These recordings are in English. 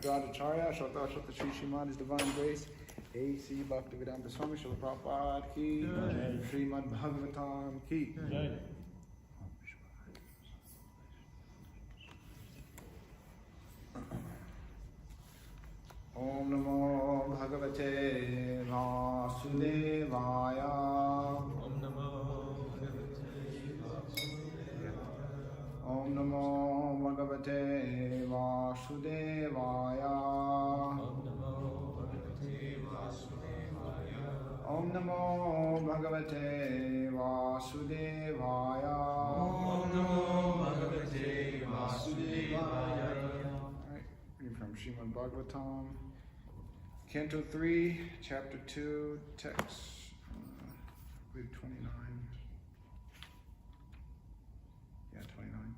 Acharya, Shota Shota Shri Shrimad His Divine Grace, A.C. Bhaktivedanta Swami Srila Prabhupada Ki, Srimad Bhagavatam Ki. Om Namo Bhagavate Vasudevaya. Om Namo Bhagavate Vasudevaya. Om Namo Bhagavate Vasudevaya. Om Namo Bhagavate Vasudevaya. Reading from Srimad Bhagavatam, Canto 3, Chapter 2, text, I believe 29. Yeah, 29.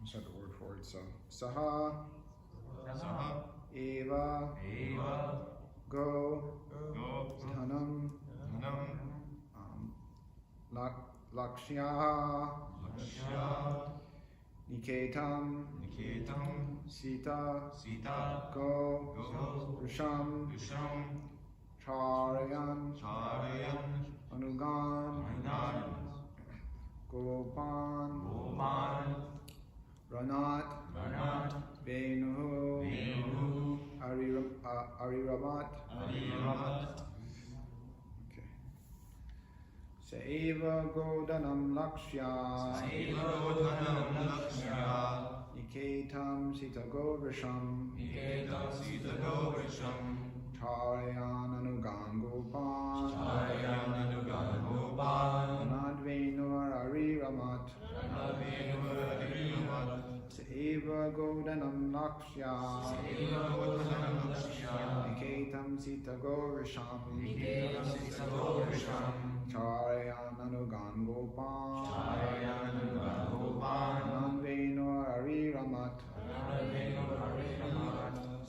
I'll start the word for it. So, Saha, Eva, Go, Dhanam, Lakshya, Niketam, Sita, Go, Risham, Charayan, Anugan, Gopan, Ranat, Venu, Ariramat. Okay. Saiva Godanam Lakshya, Niketam Sita Govrisham, Charayan Anugan Gopan, Nadvenu Ariramat. Saiva Godanam Lakshya, Niketam Sita Govrisham, Charayan Anugan Gopan, Nadvenu Ariramat.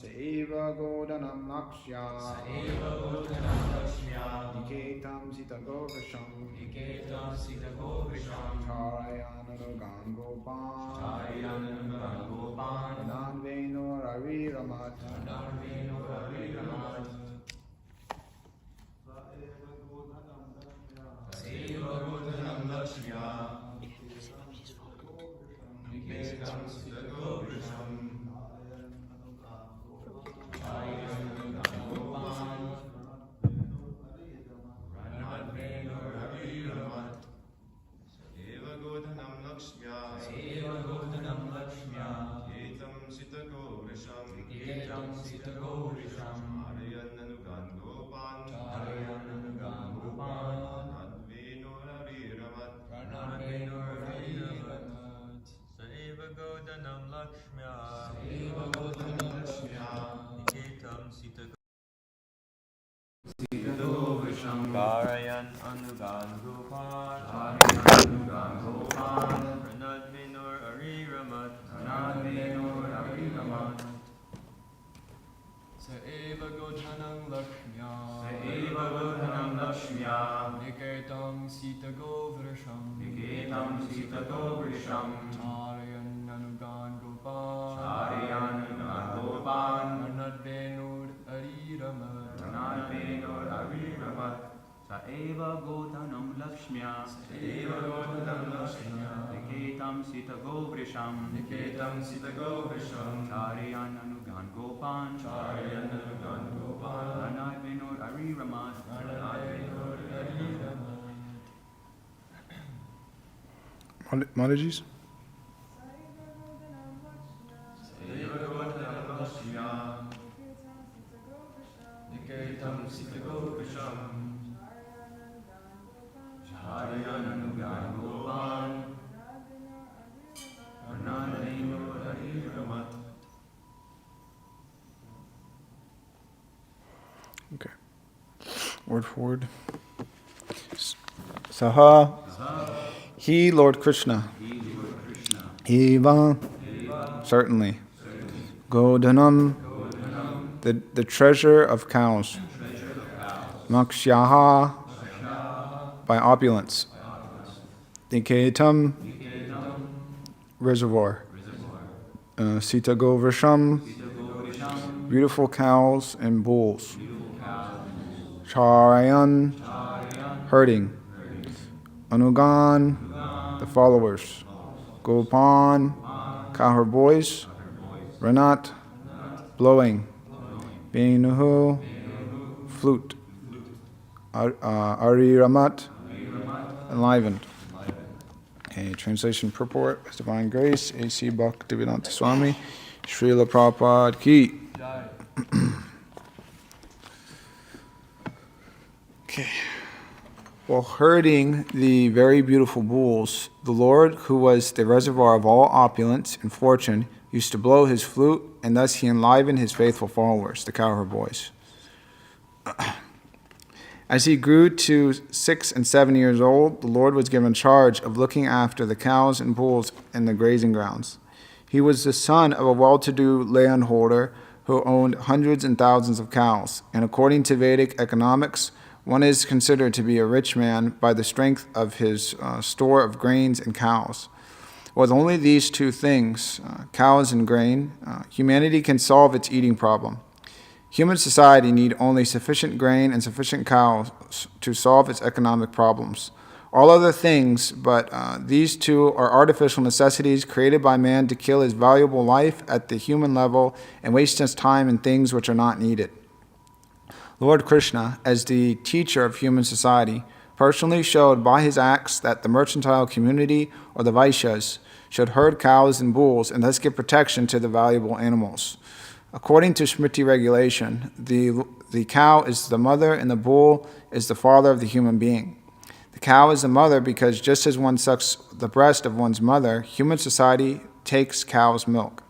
Saiva eva godanam lakshya Eva Godanam Lakshmya niketam sita govisham Niketam Sita Govisham charayananagan gopan Charayananagan Gopan nanveno raviramat Narveno Raviramat Eva Godanam Lakshmya Niketam Sita Govisham Charayananagan Gopan Ranadveno Raviramat Eva Godhanam Lakshmya Eva Godanam Lakshmya Ketam Sitako Vrisham Niketam Sita Govisham Aryanugan Gopan Charayananagan Gopan Adveno Raviramat Ranadveno Raviramat Eva Godhanam Lakshmya Eva Godanam Lakshmya Niketam Sita Sita Govisham Karayan Anugan Gopan Charayananagan Gopan Ranad Minor Ariramat Ranadveno Raviramat Sa eva godhanam lakshmya Eva Godanam Lakshmya Niketam sita govrasham Niketam Sita Govisham Charayan anugan gopan Charayananagan Gopan Ranadvenur ariramat Ranadveno Raviramat Sa eva godhanam lakshmya Eva Godanam Lakshmya Niketam sita govrisham Niketam Sita Govisham Charayan anugan gopan Charayananagan Gopan Ranad vinod ariramat Ranadveno Raviramat Mataji's? Eva Godanam Lakshmya Niketam Sita Govisham Charayananagan Gopan Ranadveno Raviramat Okay. Word for word. Saha. He, Lord Krishna. Eva. Certainly. Godhanam. The treasure of cows. Makshaha. By opulence. Niketam. Reservoir. Sita Govrisham. Beautiful cows and bulls. Charayan. Herding. Anugan. The followers. Gopan. Cowherd boys. Ranat. Blowing. Venuhu. Flute. Ariramat. Enlivened. A translation purport, His Divine Grace, A.C. Bhaktivedanta Swami, Srila Prabhupada Ki. Okay. While herding the very beautiful bulls, the Lord, who was the reservoir of all opulence and fortune, used to blow his flute, and thus he enlivened his faithful followers, the cowherd boys. As he grew to 6 and 7 years old, the Lord was given charge of looking after the cows and bulls in the grazing grounds. He was the son of a well-to-do landholder who owned hundreds and thousands of cows, and according to Vedic economics, one is considered to be a rich man by the strength of his store of grains and cows. With only these two things, cows and grain, humanity can solve its eating problem. Human society need only sufficient grain and sufficient cows to solve its economic problems. All other things, but these two are artificial necessities created by man to kill his valuable life at the human level and waste his time in things which are not needed. Lord Krishna, as the teacher of human society, personally showed by his acts that the mercantile community, or the Vaishyas, should herd cows and bulls and thus give protection to the valuable animals. According to Smriti regulation, the cow is the mother and the bull is the father of the human being. The cow is the mother because just as one sucks the breast of one's mother, human society takes cow's milk.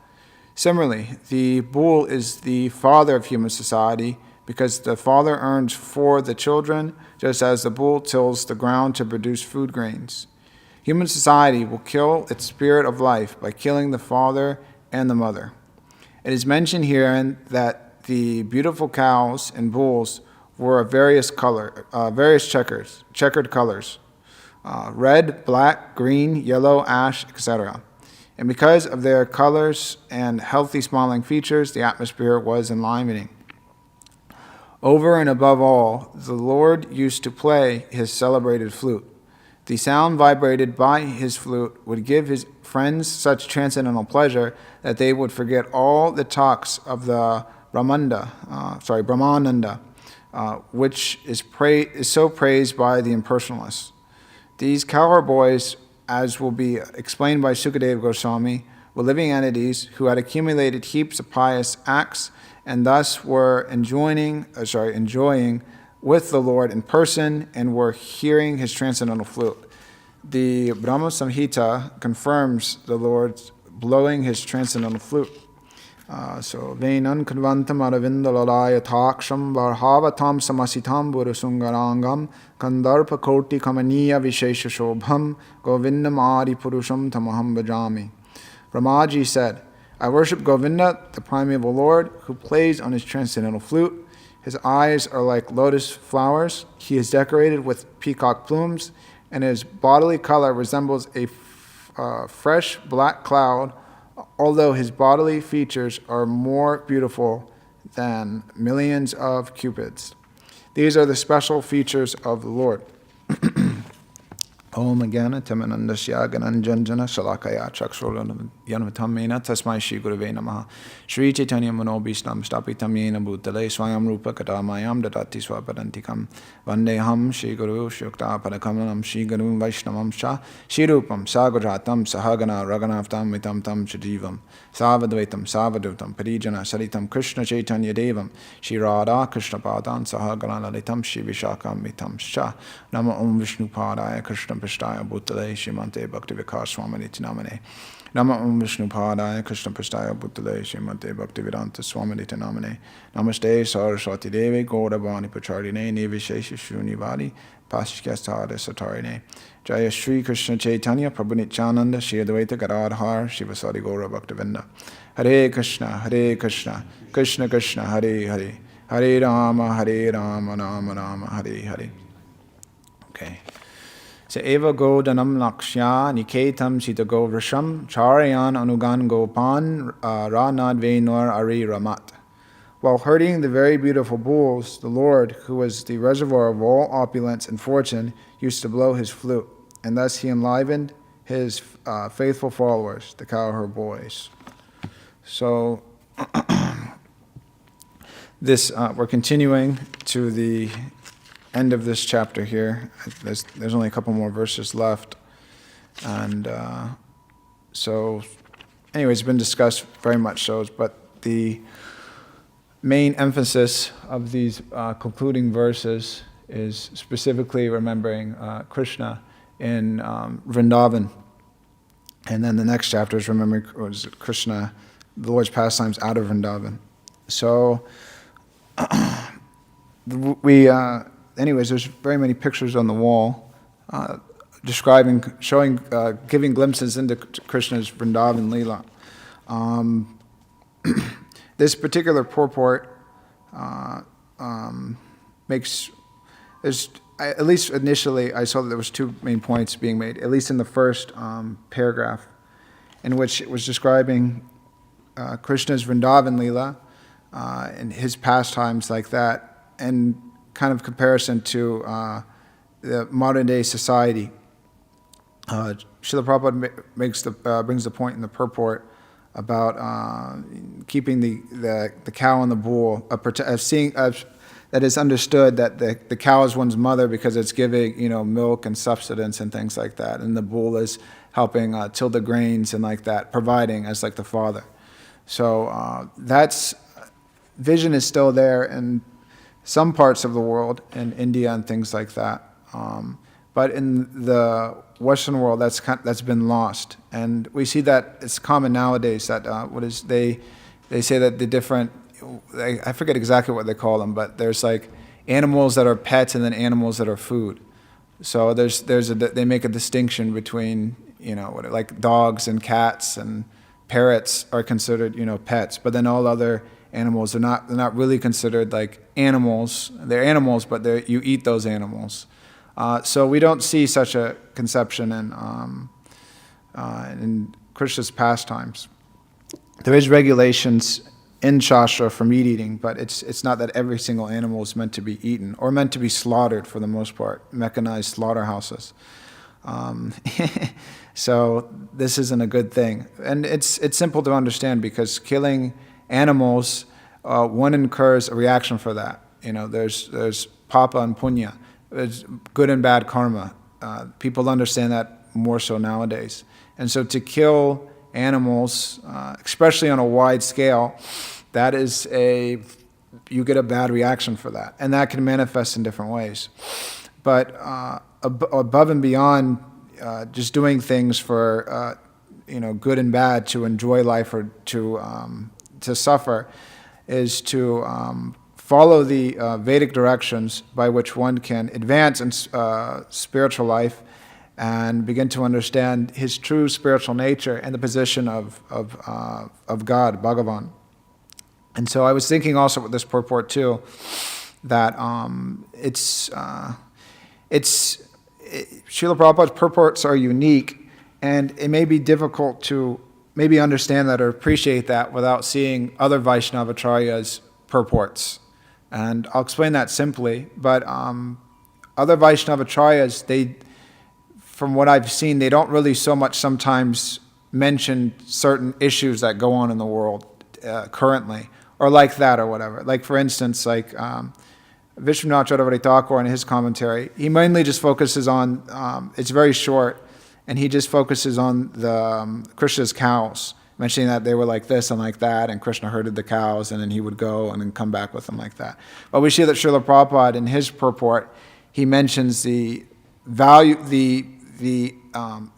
Similarly, the bull is the father of human society because the father earns for the children, just as the bull tills the ground to produce food grains. Human society will kill its spirit of life by killing the father and the mother. It is mentioned herein that the beautiful cows and bulls were of checkered colors, red, black, green, yellow, ash, etc. And because of their colors and healthy smiling features, the atmosphere was enlivening. Over and above all, the Lord used to play his celebrated flute. The sound vibrated by his flute would give his friends such transcendental pleasure that they would forget all the talks of the Brahmananda, which is so praised by the impersonalists. These cowherd boys, as will be explained by Sukadeva Goswami, were living entities who had accumulated heaps of pious acts and thus were enjoying with the Lord in person and were hearing his transcendental flute. The Brahma Samhita confirms the Lord blowing his transcendental flute. So Venan Kanvantam Aravindalalaya Taksham Varhavatam Samasitam Burusungarangam Kandarpa Koti Kamaniya Vishesha Shobham Govindam Adi Purusham Tamaham Bhajami. Brahmaji said, I worship Govinda, the primeval Lord, who plays on his transcendental flute. His eyes are like lotus flowers. He is decorated with peacock plumes, and his bodily color resembles a fresh black cloud, although his bodily features are more beautiful than millions of cupids. These are the special features of the Lord. Om Agana Tamanandasya Gananjanjana Shalakaya Chakshuryanvatamena Tasmai Shri Gurave Namaha Shri Chaitanya Manobhishnam Stapitamena Bhutale Swayam Rupa Katamayam Dadati Swapadantikam Vandeham Shri Guru Shukta Padakamanam Shri Guru Vaishnavam Sha Shri Rupam Sagrajatam Sahagana Raganavtam Mitam Tam Shajivam Savadvaitam Savadutam Parijana Saritam Krishna Chaitanya Devam Shri Radha Krishna Padan Sahagana Lalitam Shri Vishakam Mitam Sha Nama Om Vishnu Padaya Krishna Prasthaya Bhutale Shrimante Bhakti Vikas Swamini Namane Nama Om Vishnu Padaya Krishna Prasthaya Bhutale Shrimante Bhakti Vedanta Swamini Namane Namaste Saraswati Devi Gaurabani Pacharine Nivishesha Shunivadi Pashkyasthara Satarine Jaya Shri Krishna Chaitanya Prabhu Nityananda Shri Advaita Gadadhar Shivasari Gaura Bhaktivinda Hare Krishna Krishna Krishna Hare Hare Hare Rama Rama Rama Hare Hare. Okay. Se eva godanam lakshya niketam sita govrasham charayan anugan gopan ranad venor ari ramat. While herding the very beautiful bulls, the Lord, who was the reservoir of all opulence and fortune, used to blow his flute, and thus he enlivened his faithful followers, the cowherd boys. So this we're continuing to the end of this chapter here. There's only a couple more verses left, and so anyway, it's been discussed very much so, but the main emphasis of these concluding verses is specifically remembering Krishna in Vrindavan, and then the next chapter is remembering Krishna, the Lord's pastimes out of Vrindavan. So anyways, there's very many pictures on the wall giving glimpses into Krishna's Vrindavan Leela. This particular purport at least initially, I saw that there was two main points being made, at least in the first paragraph, in which it was describing Krishna's Vrindavan Leela and his pastimes like that, and kind of comparison to the modern day society. Srila Prabhupada brings the point in the purport about keeping the cow and the bull, that is understood that the cow is one's mother because it's giving milk and subsistence and things like that, and the bull is helping till the grains and like that, providing as like the father. So that's vision is still there in some parts of the world, in India and things like that, but in the Western world, that's been lost, and we see that it's common nowadays. That they say that the different, I forget exactly what they call them, but there's like animals that are pets and then animals that are food. So they make a distinction between like dogs and cats and parrots are considered pets, but then all other animals. They're not really considered like animals. They're animals, but you eat those animals. So we don't see such a conception in Krishna's pastimes. There is regulations in Shastra for meat eating, but it's not that every single animal is meant to be eaten or meant to be slaughtered for the most part, mechanized slaughterhouses. So this isn't a good thing. And it's simple to understand because killing animals, one incurs a reaction for that. There's papa and punya. There's good and bad karma. People understand that more so nowadays. And so to kill animals, especially on a wide scale, you get a bad reaction for that. And that can manifest in different ways. But above and beyond just doing things for good and bad, to enjoy life or to suffer, is to follow the Vedic directions by which one can advance in spiritual life and begin to understand his true spiritual nature and the position of God, Bhagavan. And so I was thinking also with this purport too, that Srila Prabhupada's purports are unique, and it may be difficult to maybe understand that or appreciate that without seeing other Vaishnava Acharyas' purports. And I'll explain that simply, but other Vaishnava Acharyas, from what I've seen, they don't really so much sometimes mention certain issues that go on in the world currently, or like that or whatever. Like for instance, like Vishwanath Chakravarti Thakur in his commentary, he mainly just focuses on, it's very short, and he just focuses on the Krishna's cows, mentioning that they were like this and like that, and Krishna herded the cows, and then he would go and then come back with them like that. But we see that Srila Prabhupada, in his purport, he mentions the value, the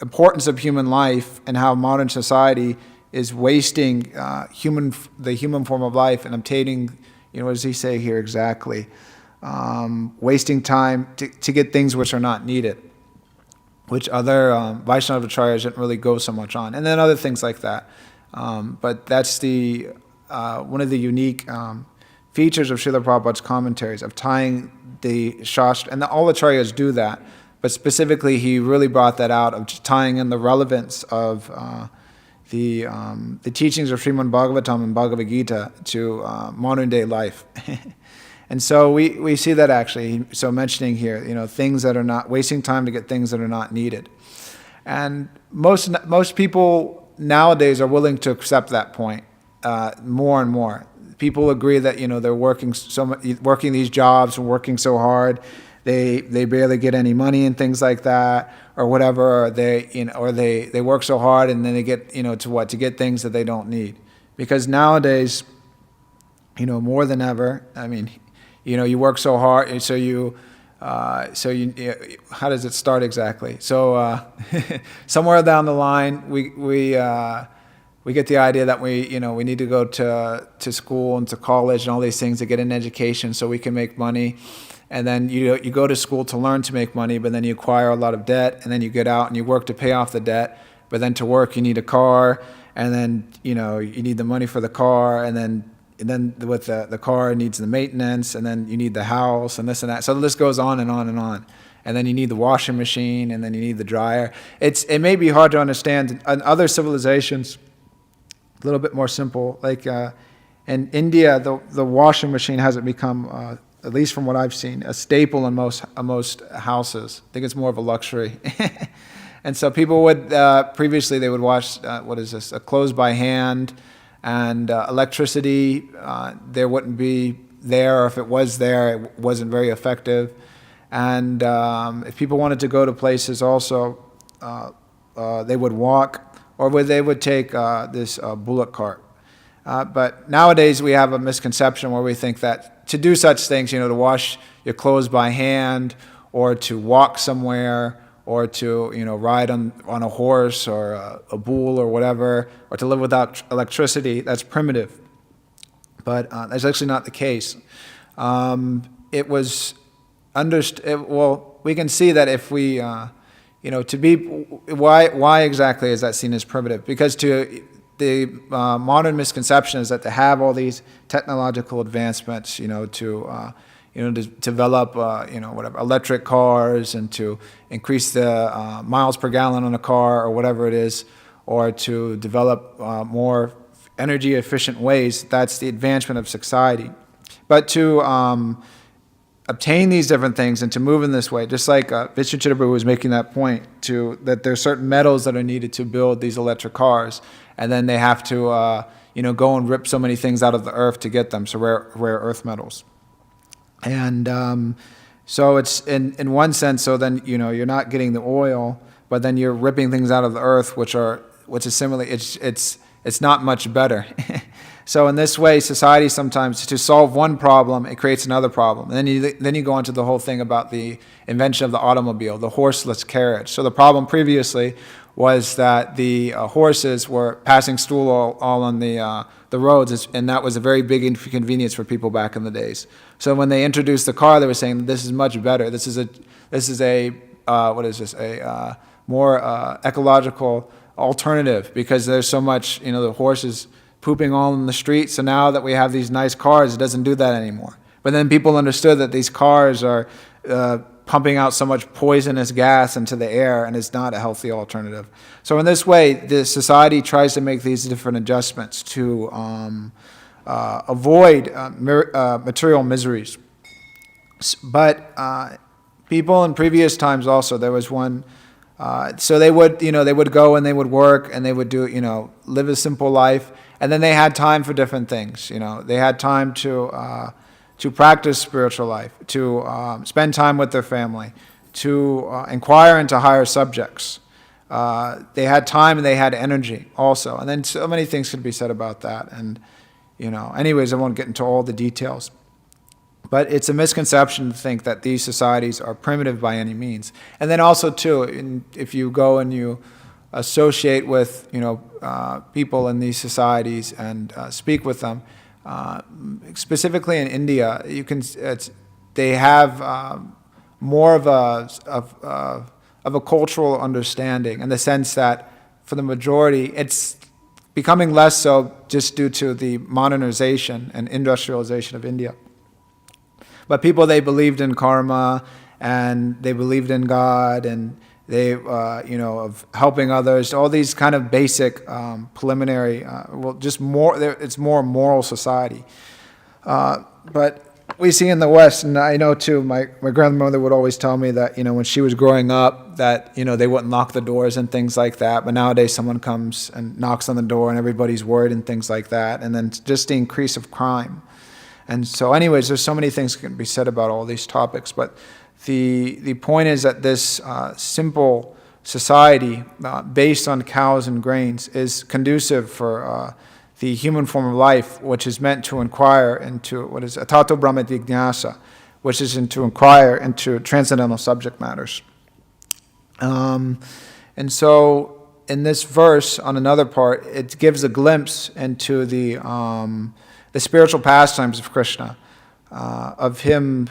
importance of human life and how modern society is wasting the human form of life and obtaining, what does he say here exactly? Wasting time to get things which are not needed, which other Vaishnava Acharyas didn't really go so much on. And then other things like that. But that's one of the unique features of Srila Prabhupada's commentaries, of tying the Shastra, and all Acharyas do that, but specifically he really brought that out, of just tying in the relevance of the teachings of Srimad Bhagavatam and Bhagavad Gita to modern day life. And so we see that actually, so mentioning here, things that are not, wasting time to get things that are not needed. And most people nowadays are willing to accept that point more and more. People agree that, they're working these jobs and working so hard, they barely get any money and things like that, or whatever, or they work so hard and then they get, to get things that they don't need. Because nowadays, more than ever, I mean, you work so hard, so you, how does it start exactly? So somewhere down the line, we get the idea that we need to go to school and to college and all these things to get an education so we can make money. And then you go to school to learn to make money, but then you acquire a lot of debt, and then you get out and you work to pay off the debt. But then to work, you need a car, and then you need the money for the car, and then with the car, it needs the maintenance, and then you need the house and this and that. So the list goes on and on and on. And then you need the washing machine, and then you need the dryer. It may be hard to understand. In other civilizations, a little bit more simple. Like in India, the washing machine hasn't become, at least from what I've seen, a staple in most houses. I think it's more of a luxury. And so people would, previously they would wash, clothes by hand, and electricity, there wouldn't be there, or if it was there, it wasn't very effective. And if people wanted to go to places also, they would walk, or they would take this bullock cart. But nowadays we have a misconception where we think that to do such things, to wash your clothes by hand, or to walk somewhere, or to ride on a horse or a bull or whatever, or to live without electricity, that's primitive. But that's actually not the case. It was well, we can see that if we, to be, why exactly is that seen as primitive? Because the modern misconception is that to have all these technological advancements, to develop, whatever, electric cars and to increase the miles per gallon on a car or whatever it is, or to develop more energy efficient ways, that's the advancement of society. But to obtain these different things and to move in this way, just like Vishnu was making that point, that there are certain metals that are needed to build these electric cars, and then they have to go and rip so many things out of the earth to get them, so rare earth metals. And so it's in one sense, so then you're not getting the oil, but then you're ripping things out of the earth, which is similarly, it's not much better. So in this way, society sometimes, to solve one problem, it creates another problem. And then you go into the whole thing about the invention of the automobile, the horseless carriage. So the problem previously was that the horses were passing stool all on the roads, and that was a very big inconvenience for people back in the days. So when they introduced the car, they were saying this is much better. This is a more ecological alternative, because there's so much the horses pooping all in the street. So now that we have these nice cars, it doesn't do that anymore. But then people understood that these cars are pumping out so much poisonous gas into the air, and it's not a healthy alternative. So in this way, the society tries to make these different adjustments to avoid material miseries. But people in previous times also, there was one. So they would go and they would work and they would do, live a simple life, and then they had time for different things. They had time to practice spiritual life, to spend time with their family, to inquire into higher subjects. They had time and they had energy also, and then so many things could be said about that. And anyways, I won't get into all the details. But it's a misconception to think that these societies are primitive by any means. And then also, too, if you go and you associate with, people in these societies and speak with them, specifically in India, they have more of a cultural understanding, in the sense that for the majority, it's becoming less so just due to the modernization and industrialization of India. But people, they believed in karma, and they believed in God, and they, of helping others, all these kind of basic preliminary, it's more moral society. But we see in the West, and I know too, my grandmother would always tell me that, when she was growing up, that, they wouldn't lock the doors and things like that. But nowadays someone comes and knocks on the door and everybody's worried and things like that. And then just the increase of crime. And so anyways, there's so many things that can be said about all these topics, but the point is that this simple society based on cows and grains is conducive for the human form of life, which is meant to inquire into what is atato brahma jignasa, which is to inquire into transcendental subject matters. And so in this verse, on another part, it gives a glimpse into the spiritual pastimes of Krishna, of him.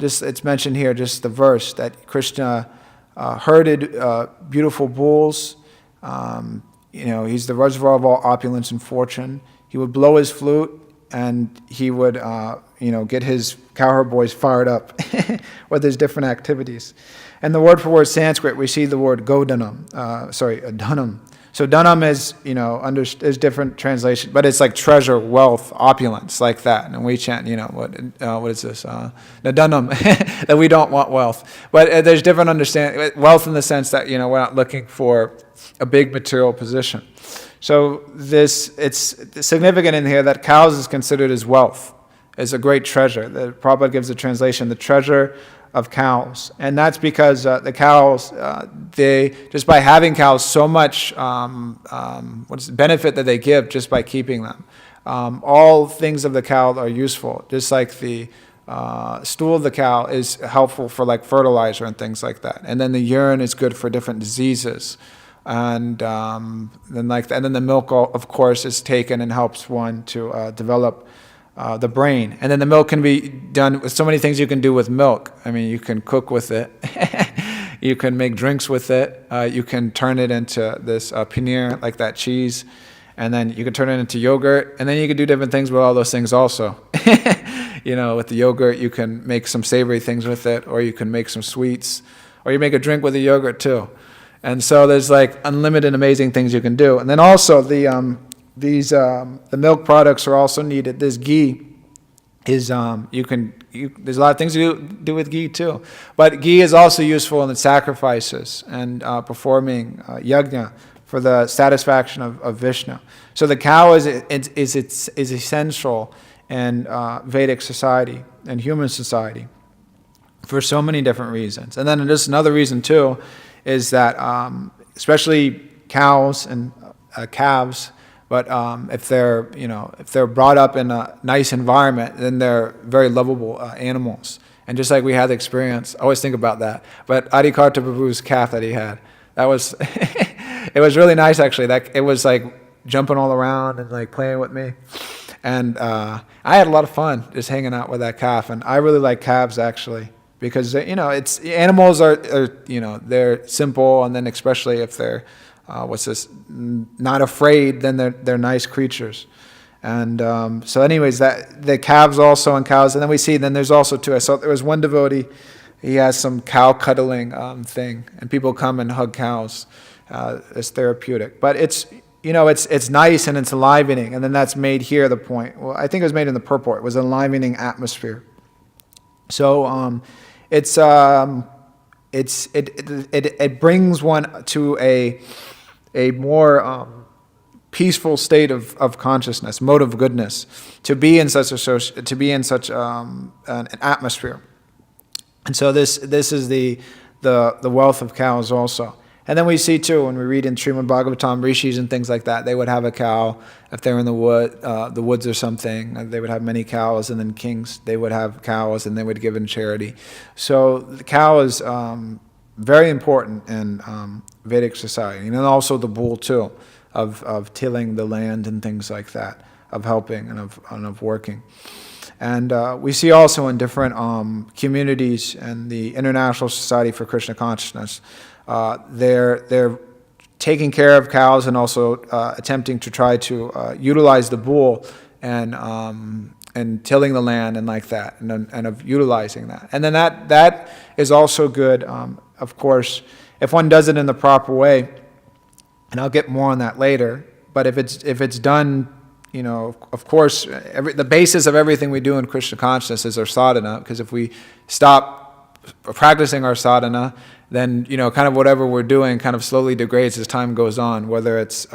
It's mentioned here, just the verse, that Krishna herded beautiful bulls. He's the reservoir of all opulence and fortune. He would blow his flute, and he would, get his cowherd boys fired up with his different activities. And the word for word Sanskrit, we see the word godhanam, dhanam. So dhanam is, is different translation, but it's like treasure, wealth, opulence, like that. And we chant, what is this? The dhanam, that we don't want wealth. But there's different understanding, wealth in the sense that, we're not looking for a big material position. So it's significant in here that cows is considered as wealth, as a great treasure. The Prabhupada gives the translation, the treasure of cows. And that's because the cows, they, just by having cows, so much benefit that they give just by keeping them. All things of the cow are useful, just like the stool of the cow is helpful for like fertilizer and things like that. And then the urine is good for different diseases. And then the milk, of course, is taken and helps one to develop the brain. And then the milk can be done with so many things you can do with milk. I mean, you can cook with it. You can make drinks with it. You can turn it into this paneer, like that cheese. and then you could turn it into yogurt, and then you could do different things with all those things also. With the yogurt, you can make some savory things with it, or you can make some sweets, or you make a drink with the yogurt too. And so there's like unlimited amazing things you can do. And then also the milk products are also needed. This ghee is there's a lot of things you do with ghee too. But ghee is also useful in the sacrifices and performing yajna for the satisfaction of Vishnu. So the cow is essential in Vedic society and human society for so many different reasons. And then just another reason too is that especially cows and calves, but if they're brought up in a nice environment, then they're very lovable animals. And just like we had the experience, I always think about that. But Adikarta Prabhu's calf that he had, that was it was really nice actually. That it was like jumping all around and like playing with me. And I had a lot of fun just hanging out with that calf. And I really like calves actually, because it's animals are they're simple, and then especially if they're not afraid, then they're nice creatures. And so anyways, that the calves also and cows, and then we see then there's also too. I saw there was one devotee, he has some cow cuddling thing, and people come and hug cows. It's therapeutic, but it's nice and it's enlivening, and then that's made here the point. Well, I think it was made in the purport. It was an enlivening atmosphere. So it brings one to a more peaceful state of consciousness, mode of goodness, to be in such an atmosphere. And so this is the wealth of cows also. And then we see too, when we read in Srimad Bhagavatam, rishis and things like that, they would have a cow if they're in the woods or something. They would have many cows, and then kings, they would have cows, and they would give in charity. So the cow is very important in Vedic society, and then also the bull too, of tilling the land and things like that, of helping and of working. And we see also in different communities and the International Society for Krishna Consciousness, they're taking care of cows and also attempting to try to utilize the bull and tilling the land and like that, and of utilizing that. And then that is also good, of course, if one does it in the proper way. And I'll get more on that later. But if it's done, of course, the basis of everything we do in Krishna consciousness is our sadhana. Because if we stop practicing our sadhana, then kind of whatever we're doing kind of slowly degrades as time goes on. Whether it's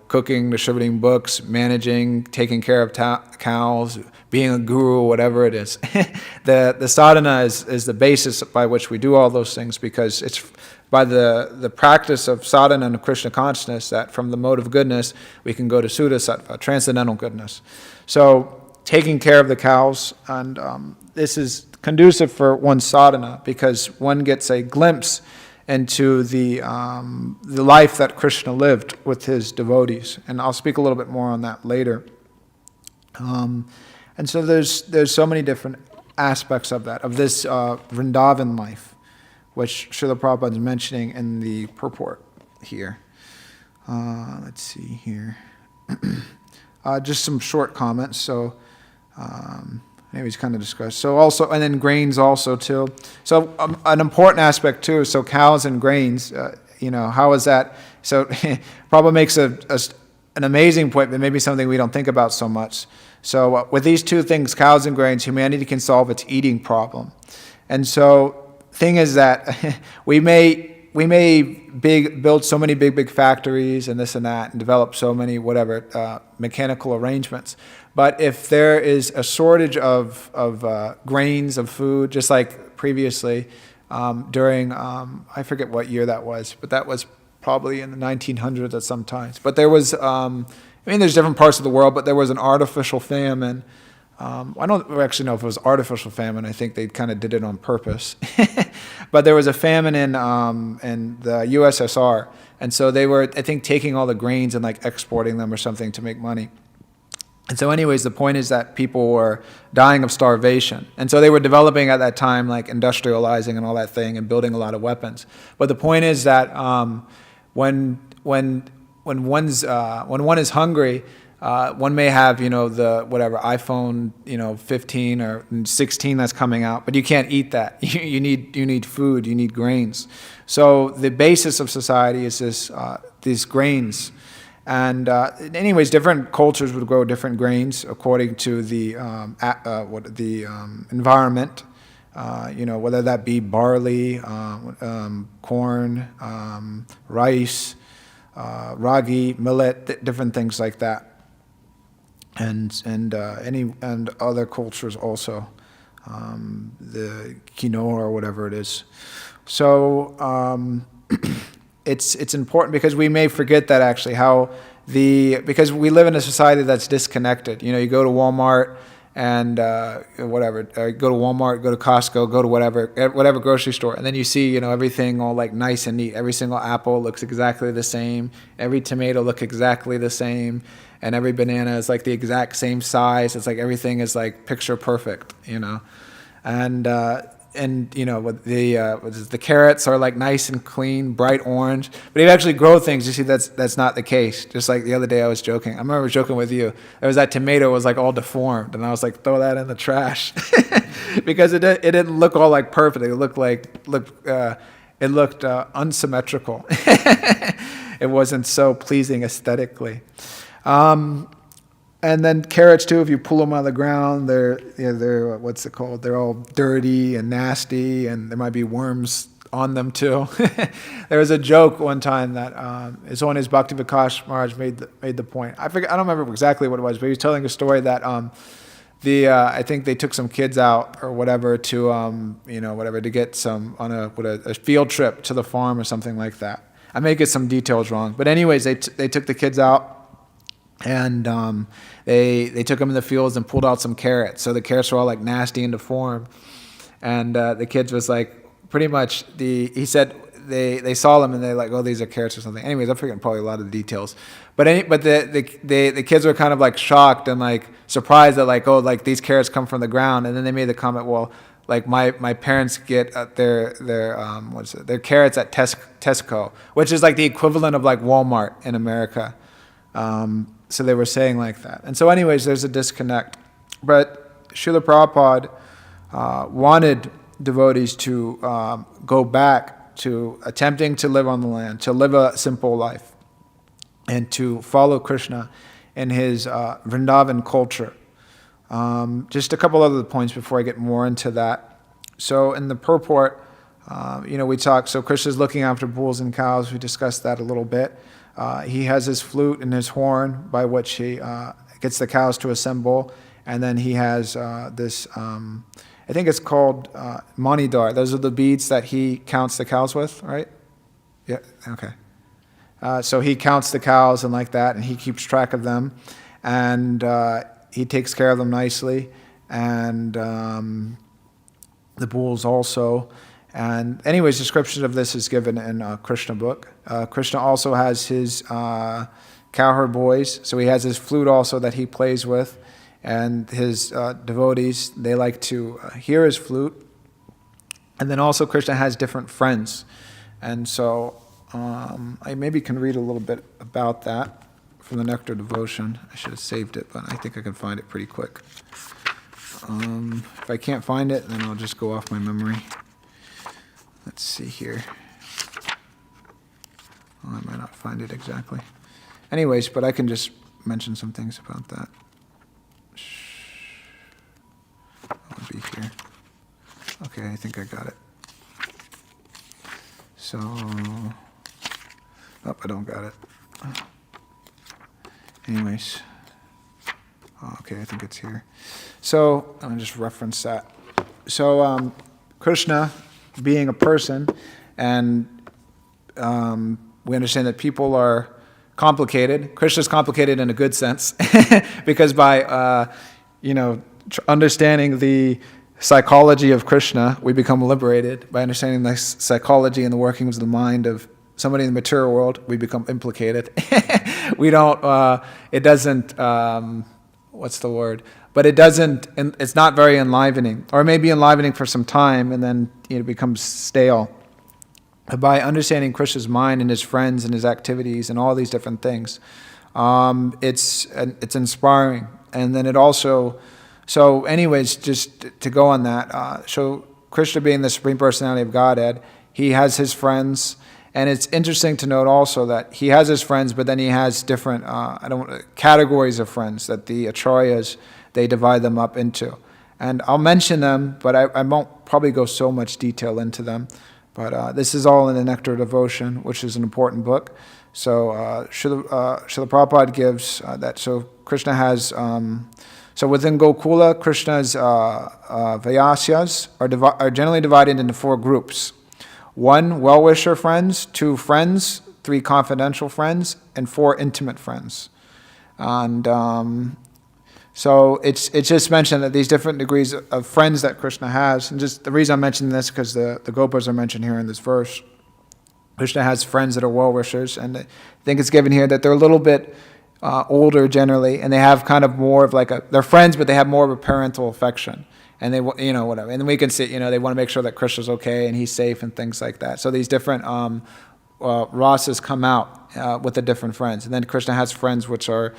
cooking, distributing books, managing, taking care of cows, being a guru, whatever it is. The sadhana is the basis by which we do all those things, because it's by the practice of sadhana and Krishna consciousness that from the mode of goodness we can go to Suddha Sattva, transcendental goodness. So taking care of the cows, and this is conducive for one's sadhana, because one gets a glimpse into the life that Krishna lived with his devotees, and I'll speak a little bit more on that later. And so there's so many different aspects of that, of this Vrindavan life, which Srila Prabhupada is mentioning in the purport here. Let's see here. Just some short comments. So maybe he's kind of discussed. So also, and then grains also too. So an important aspect too. So cows and grains. How is that? So Prabhupada makes an amazing point, but maybe something we don't think about so much. So with these two things, cows and grains, humanity can solve its eating problem. And so thing is that we may build so many big factories and this and that, and develop so many mechanical arrangements. But if there is a shortage of grains, of food, just like previously during I forget what year that was, but that was probably in the 1900s at some times. But there was there's different parts of the world, but there was an artificial famine. I don't actually know if it was artificial famine. I think they kind of did it on purpose. But there was a famine in the USSR, and so they were, I think, taking all the grains and like exporting them or something to make money. And so anyways, the point is that people were dying of starvation. And so they were developing at that time like industrializing and all that thing and building a lot of weapons. But the point is that when when one is hungry, one may have, the whatever iPhone, 15 or 16 that's coming out, but you can't eat that. You need food. You need grains. So the basis of society is these grains. And anyways, different cultures would grow different grains according to the environment. Whether that be barley, corn, rice, ragi, millet, different things like that. And other cultures also, the quinoa or whatever it is. So it's important because we may forget that actually because we live in a society that's disconnected. You go to Walmart and go to Walmart, go to Costco, go to whatever grocery store, and then you see everything all like nice and neat. Every single apple looks exactly the same. Every tomato looks exactly the same. And every banana is like the exact same size. It's like everything is like picture perfect, and with the carrots are like nice and clean, bright orange. But if you actually grow things, you see that's not the case. Just like the other day, I was joking. I remember joking with you. There was that tomato was like all deformed, and I was like, throw that in the trash, because it didn't look all like perfect. It looked unsymmetrical. It wasn't so pleasing aesthetically. And then carrots too. If you pull them out of the ground, they're what's it called? They're all dirty and nasty, and there might be worms on them too. There was a joke one time that it's on his Bhakti Vikash Maharaj made the point. I don't remember exactly what it was, but he was telling a story that I think they took some kids out or whatever to to get some on a field trip to the farm or something like that. I may get some details wrong, but anyways, they took the kids out. And they took them in the fields and pulled out some carrots. So the carrots were all like nasty and deformed. And the kids was like, pretty much he said they saw them and they're like, oh, these are carrots or something. Anyways, I'm forgetting probably a lot of the details. But the kids were kind of like shocked and like surprised that like, oh, like these carrots come from the ground. And then they made the comment, well, like my parents get their carrots at Tesco, which is like the equivalent of like Walmart in America. So they were saying like that. And so anyways, there's a disconnect. But Srila Prabhupada wanted devotees to go back to attempting to live on the land, to live a simple life, and to follow Krishna in his Vrindavan culture. Just a couple other points before I get more into that. So in the purport, we talked, so Krishna's looking after bulls and cows. We discussed that a little bit. He has his flute and his horn by which he gets the cows to assemble. And then he has this, I think it's called manidar. Those are the beads that he counts the cows with, right? Yeah, okay. So he counts the cows and like that, and he keeps track of them. And he takes care of them nicely. And the bulls also. And anyways, description of this is given in Krishna book. Krishna also has his cowherd boys, so he has his flute also that he plays with, and his devotees, they like to hear his flute. And then also Krishna has different friends. And so I maybe can read a little bit about that from the Nectar Devotion. I should have saved it, but I think I can find it pretty quick. If I can't find it, then I'll just go off my memory. Let's see here. Oh, I might not find it exactly. Anyways, but I can just mention some things about that. I'll be here. Okay, I think I got it. So, I don't got it. Anyways. Okay, I think it's here. So, I'll just reference that. So, Krishna, being a person, and we understand that people are complicated. Krishna is complicated in a good sense, because by understanding the psychology of Krishna, we become liberated. By understanding the psychology and the workings of the mind of somebody in the material world, we become implicated. We don't. It doesn't. What's the word? But it doesn't. It's not very enlivening, or maybe enlivening for some time, and then it becomes stale. by understanding Krishna's mind and his friends and his activities and all these different things. It's inspiring. And then it also, so anyways, just to go on that, so Krishna being the Supreme Personality of Godhead, he has his friends, and it's interesting to note also that he has his friends, but then he has different categories of friends that the acharyas, they divide them up into. And I'll mention them, but I won't probably go so much detail into them. But this is all in the Nectar of Devotion, which is an important book. So Srila Prabhupada gives that. So Krishna has, so within Gokula, Krishna's Vyasyas are generally divided into 4 groups. 1, well-wisher friends, 2, friends, 3, confidential friends, and 4, intimate friends. And so it's just mentioned that these different degrees of friends that Krishna has, and just the reason I'm mentioning this because the Gopas are mentioned here in this verse. Krishna has friends that are well-wishers, and I think it's given here that they're a little bit older generally, and they have kind of more of they're friends, but they have more of a parental affection, and they, whatever. And then we can see, they want to make sure that Krishna's okay and he's safe and things like that. So these different rasas come out with the different friends, and then Krishna has friends which are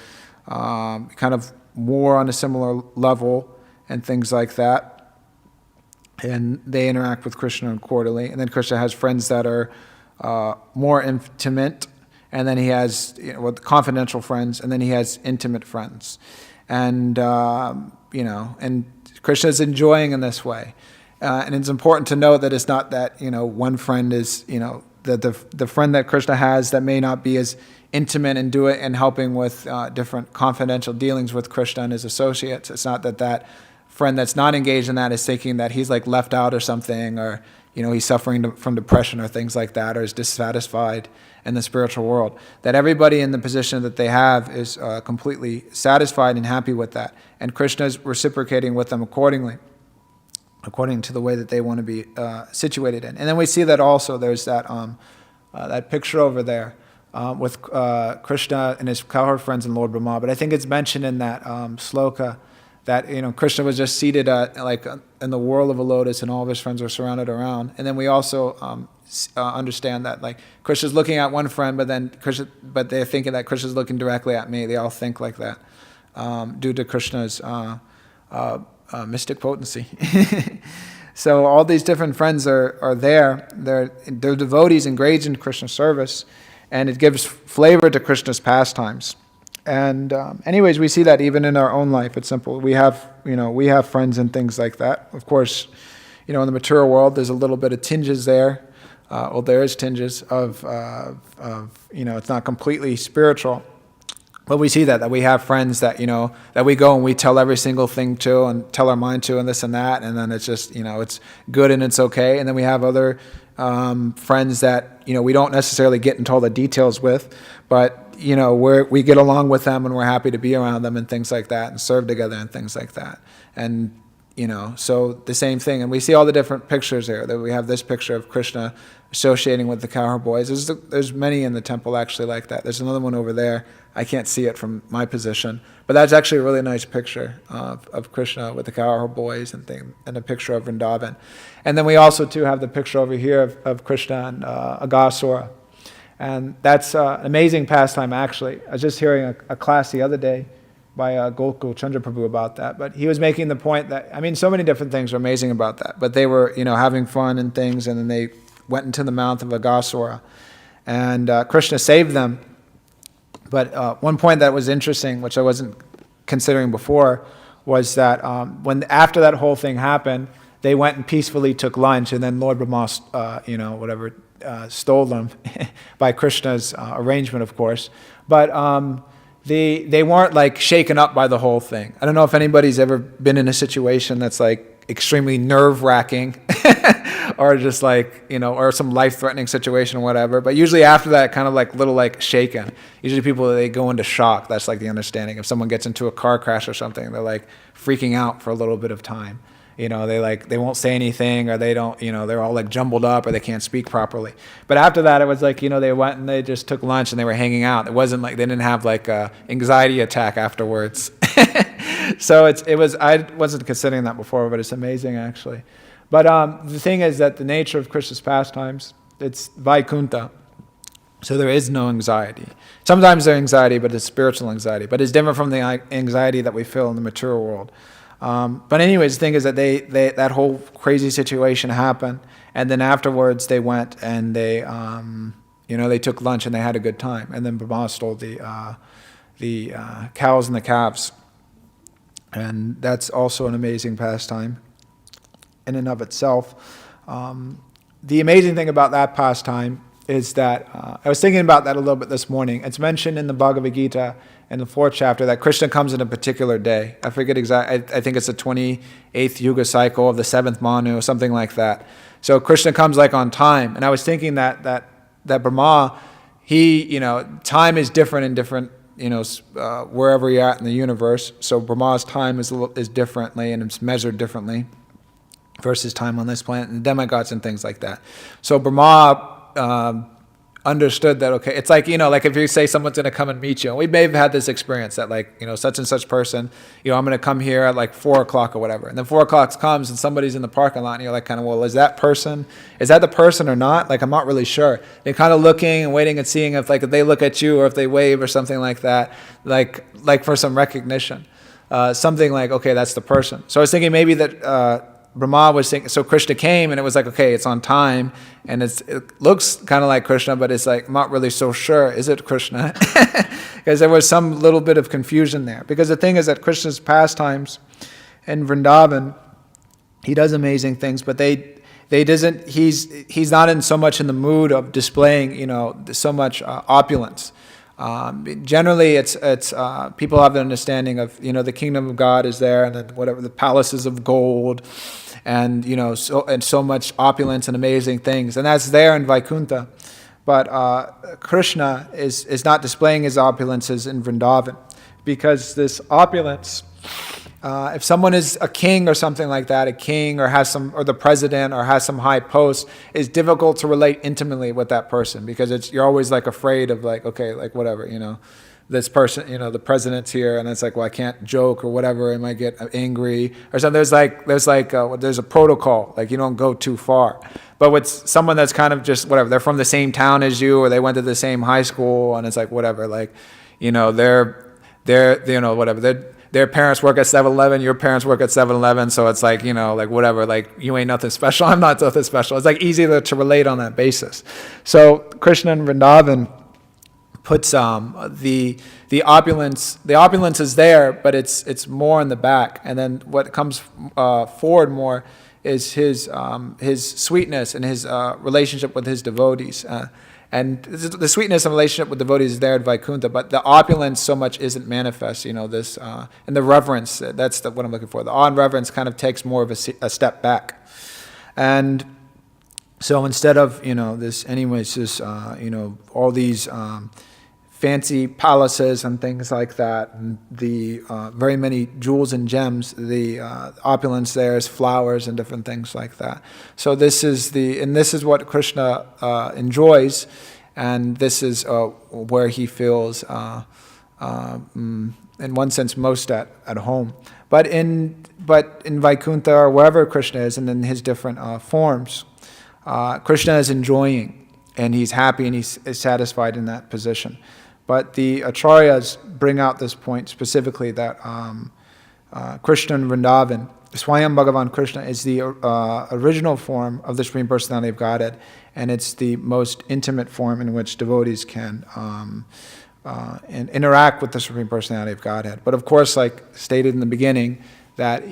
kind of more on a similar level and things like that, and they interact with Krishna quarterly. And then Krishna has friends that are more intimate, and then he has confidential friends, and then he has intimate friends, and and Krishna is enjoying in this way, and it's important to note that it's not that one friend is the friend that Krishna has that may not be as intimate and do it and helping with different confidential dealings with Krishna and his associates. It's not that friend that's not engaged in that is thinking that he's left out or something, or he's suffering from depression or things like that, or is dissatisfied in the spiritual world. That everybody in the position that they have is completely satisfied and happy with that, and Krishna is reciprocating with them accordingly, according to the way that they want to be situated in. And then we see that also there's that picture over there with Krishna and his cowherd friends and Lord Brahma. But I think it's mentioned in that sloka that Krishna was just seated in the whirl of a lotus, and all of his friends were surrounded around. And then we also understand that Krishna's looking at one friend, but they're thinking that Krishna's looking directly at me. They all think like that due to Krishna's mystic potency. So all these different friends are there. They're devotees engaged in Krishna's service, and it gives flavor to Krishna's pastimes. And anyways, we see that even in our own life. It's simple. We have friends and things like that. Of course, in the material world, there's a little bit of tinges there. There is tinges of it's not completely spiritual. But we see that we have friends that, that we go and we tell every single thing to and tell our mind to and this and that. And then it's just, it's good and it's okay. And then we have other friends that, we don't necessarily get into all the details with, but, we get along with them and we're happy to be around them and things like that and serve together and things like that. And, so the same thing. And we see all the different pictures there. That we have this picture of Krishna associating with the cowherd boys. There's many in the temple actually like that. There's another one over there. I can't see it from my position, but that's actually a really nice picture of Krishna with the cowherd boys and a picture of Vrindavan. And then we also too have the picture over here of Krishna and Agasura. And that's an amazing pastime actually. I was just hearing a class the other day by Gokul Chandra Prabhu about that, but he was making the point that, so many different things are amazing about that, but they were, having fun and things, and then they went into the mouth of Agasura, and Krishna saved them. But one point that was interesting, which I wasn't considering before, was that when after that whole thing happened, they went and peacefully took lunch, and then Lord Brahma, stole them by Krishna's arrangement, of course. But they weren't shaken up by the whole thing. I don't know if anybody's ever been in a situation that's extremely nerve-wracking or just or some life-threatening situation or whatever. But usually after that, kind of little shaken. Usually people, they go into shock. That's the understanding. If someone gets into a car crash or something, they're freaking out for a little bit of time. They won't say anything, or they don't, they're all jumbled up, or they can't speak properly. But after that, it was they went and they just took lunch and they were hanging out. It wasn't they didn't have a anxiety attack afterwards. So I wasn't considering that before, but it's amazing actually. But the thing is that the nature of Krishna's pastimes It's Vaikuntha. So there is no anxiety. Sometimes there's anxiety, but it's spiritual anxiety. But it's different from the anxiety that we feel in the material world. But anyways, the thing is that they that whole crazy situation happened, and then afterwards they went and they they took lunch and they had a good time. And then Brahma stole the cows and the calves, and that's also an amazing pastime in and of itself. The amazing thing about that pastime is that, I was thinking about that a little bit this morning. It's mentioned in the Bhagavad Gita in the 4th chapter that Krishna comes in a particular day. I forget exactly, I think it's the 28th Yuga cycle of the 7th Manu, or something like that. So Krishna comes like on time. And I was thinking that Brahma, time is different in different, wherever you're at in the universe. So Brahma's time is differently, and it's measured differently versus time on this planet, and demigods and things like that. So Brahma understood that, okay, it's like, like if you say someone's going to come and meet you, and we may have had this experience that such and such person, I'm going to come here at like 4 o'clock or whatever. And then 4 o'clock comes and somebody's in the parking lot and you're like kind of, well, is that the person or not? Like, I'm not really sure. They're kind of looking and waiting and seeing if they look at you or if they wave or something like that, like for some recognition. Something like, okay, that's the person. So I was thinking maybe that, Brahma was saying, so Krishna came and it was like, okay, it's on time and it looks kind of like Krishna, but it's like, I'm not really so sure, is it Krishna? Because there was some little bit of confusion there. Because the thing is that Krishna's pastimes in Vrindavan, he does amazing things, but he's not in so much in the mood of displaying, so much opulence. Generally, it's people have the understanding of the kingdom of God is there, and then whatever the palaces of gold, and so much opulence and amazing things, and that's there in Vaikuntha. But Krishna is not displaying his opulences in Vrindavan, because this opulence, if someone is a king or something like that, a king or the president or has some high post, it's difficult to relate intimately with that person, because you're always like afraid of like, okay, like whatever, this person, the president's here, and it's like, well, I can't joke or whatever, I might get angry or something. There's a protocol, like you don't go too far. But with someone that's kind of just whatever, they're from the same town as you, or they went to the same high school, and it's like whatever, like they're whatever, their parents work at 7-Eleven, your parents work at 7-Eleven, so it's like, like whatever, like you ain't nothing special, I'm not nothing special. It's like easy to relate on that basis. So Krishna in Vrindavan puts the opulence is there, but it's more in the back. And then what comes forward more is his sweetness and his relationship with his devotees. And the sweetness and relationship with devotees is there at Vaikuntha, but the opulence so much isn't manifest, and the reverence, that's what I'm looking for. The awe and reverence kind of takes more of a step back. And so instead of, all these fancy palaces and things like that, and the very many jewels and gems, the opulence there is flowers and different things like that. So this is what Krishna enjoys, and this is where he feels, in one sense, most at home. But in Vaikuntha, or wherever Krishna is, and in his different forms, Krishna is enjoying, and he's happy, and he's satisfied in that position. But the Acharyas bring out this point specifically that Krishna in Vrindavan, Swayam Bhagavan Krishna, is the original form of the Supreme Personality of Godhead, and it's the most intimate form in which devotees can and interact with the Supreme Personality of Godhead. But of course, like stated in the beginning, that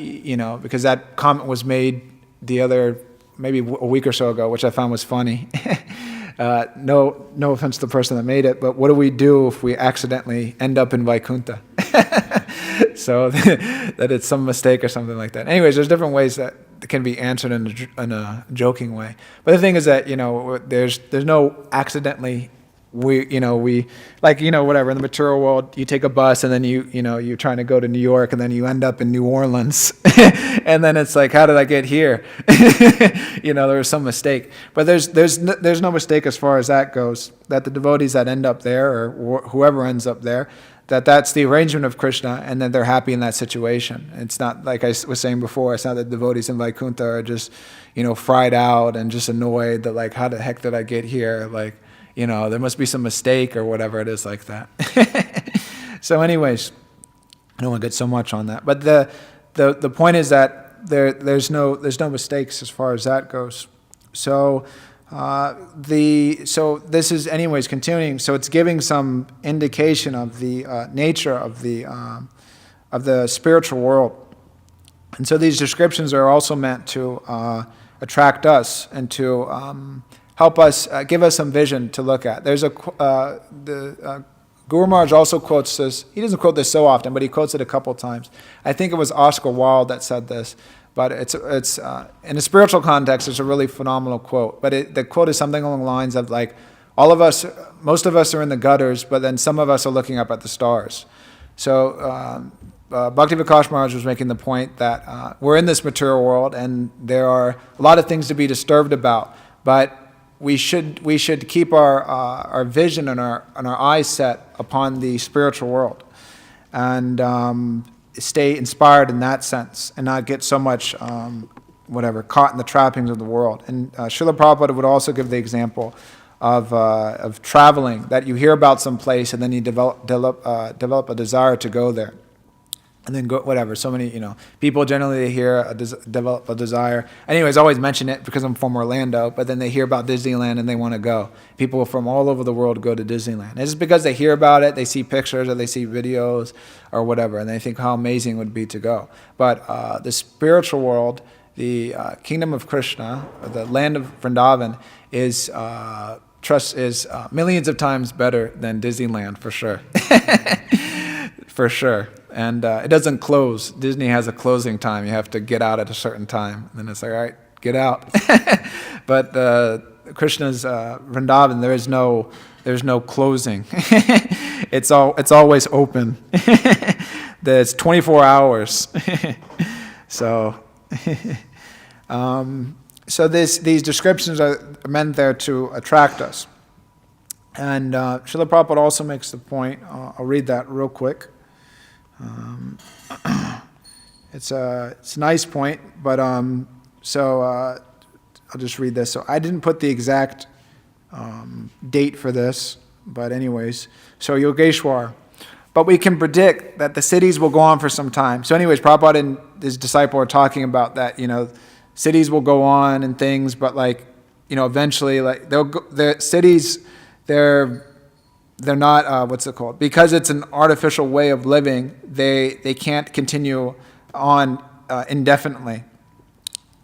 because that comment was made maybe a week or so ago, which I found was funny. No offense to the person that made it, but what do we do if we accidentally end up in Vaikuntha? So that it's some mistake or something like that. Anyways, there's different ways that can be answered in a joking way. But the thing is that there's no accidentally. Whatever, in the material world, you take a bus and then you're trying to go to New York and then you end up in New Orleans. And then it's like, how did I get here? There was some mistake. But there's no mistake as far as that goes, that the devotees that end up there, or whoever ends up there, that's the arrangement of Krishna, and then they're happy in that situation. It's not, like I was saying before, it's not that devotees in Vaikuntha are just, fried out and just annoyed that, like, how the heck did I get here? Like, there must be some mistake or whatever it is like that. So anyways, I don't want to get so much on that. But the point is that there's no mistakes as far as that goes. So so this is anyways continuing. So it's giving some indication of the nature of the spiritual world, and so these descriptions are also meant to attract us and to help us, give us some vision to look at. There's Guru Maharaj also quotes this. He doesn't quote this so often, but he quotes it a couple times. I think it was Oscar Wilde that said this. But it's in a spiritual context, it's a really phenomenal quote. But the quote is something along the lines of, like, most of us are in the gutters, but then some of us are looking up at the stars. So Bhakti Vikas Maharaj was making the point that we're in this material world, and there are a lot of things to be disturbed about. But we should keep our vision and our eyes set upon the spiritual world, and stay inspired in that sense and not get so much caught in the trappings of the world. And Srila Prabhupada would also give the example of traveling, that you hear about some place and then you develop a desire to go there. And then go, whatever, so many, people generally hear, develop a desire. Anyways, I always mention it because I'm from Orlando, but then they hear about Disneyland and they want to go. People from all over the world go to Disneyland. It's just because they hear about it, they see pictures or they see videos or whatever, and they think how amazing it would be to go. But the spiritual world, the kingdom of Krishna, the land of Vrindavan, is millions of times better than Disneyland, for sure. For sure. And it doesn't close. Disney has a closing time. You have to get out at a certain time. And then it's like, all right, get out. But Krishna's Vrindavan, there's no closing. It's always open. There's 24 hours. So these descriptions are meant there to attract us. And Srila Prabhupada also makes the point, I'll read that real quick. It's a nice point, but I'll just read this. So I didn't put the exact date for this, but anyways, so Yogeshwar. But we can predict that the cities will go on for some time. So anyways, Prabhupada and his disciple are talking about that, cities will go on and things, but eventually, they're not, what's it called? Because it's an artificial way of living, they can't continue on indefinitely.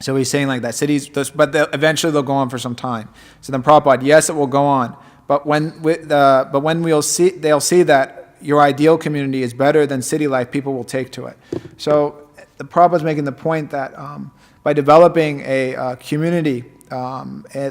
So he's saying like that cities, but eventually they'll go on for some time. So then Prabhupada, yes, it will go on, but when they'll see that your ideal community is better than city life, people will take to it. So the Prabhupada's making the point that by developing a community,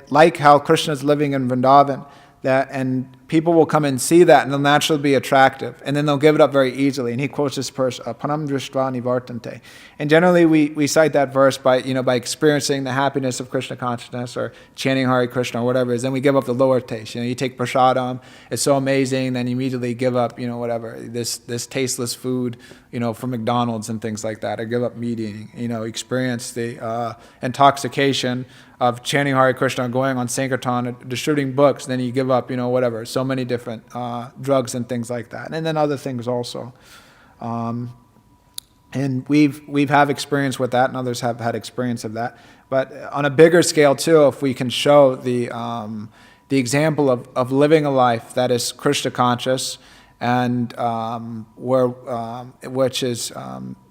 like how Krishna is living in Vrindavan, and people will come and see that, and they'll naturally be attractive, and then they'll give it up very easily. And he quotes this verse, "Panam drishtva nivartante." And generally, we cite that verse by experiencing the happiness of Krishna consciousness or chanting Hare Krishna or whatever it is. Then we give up the lower taste. You take prasadam, it's so amazing. Then you immediately give up, whatever this tasteless food, from McDonald's and things like that. Or give up meat eating. Experience the intoxication of chanting Hare Krishna, going on Sankirtan, distributing books, then you give up, whatever, so many different drugs and things like that, and then other things also. And we've have experience with that, and others have had experience of that. But on a bigger scale too, if we can show the example of living a life that is Krishna conscious, and which is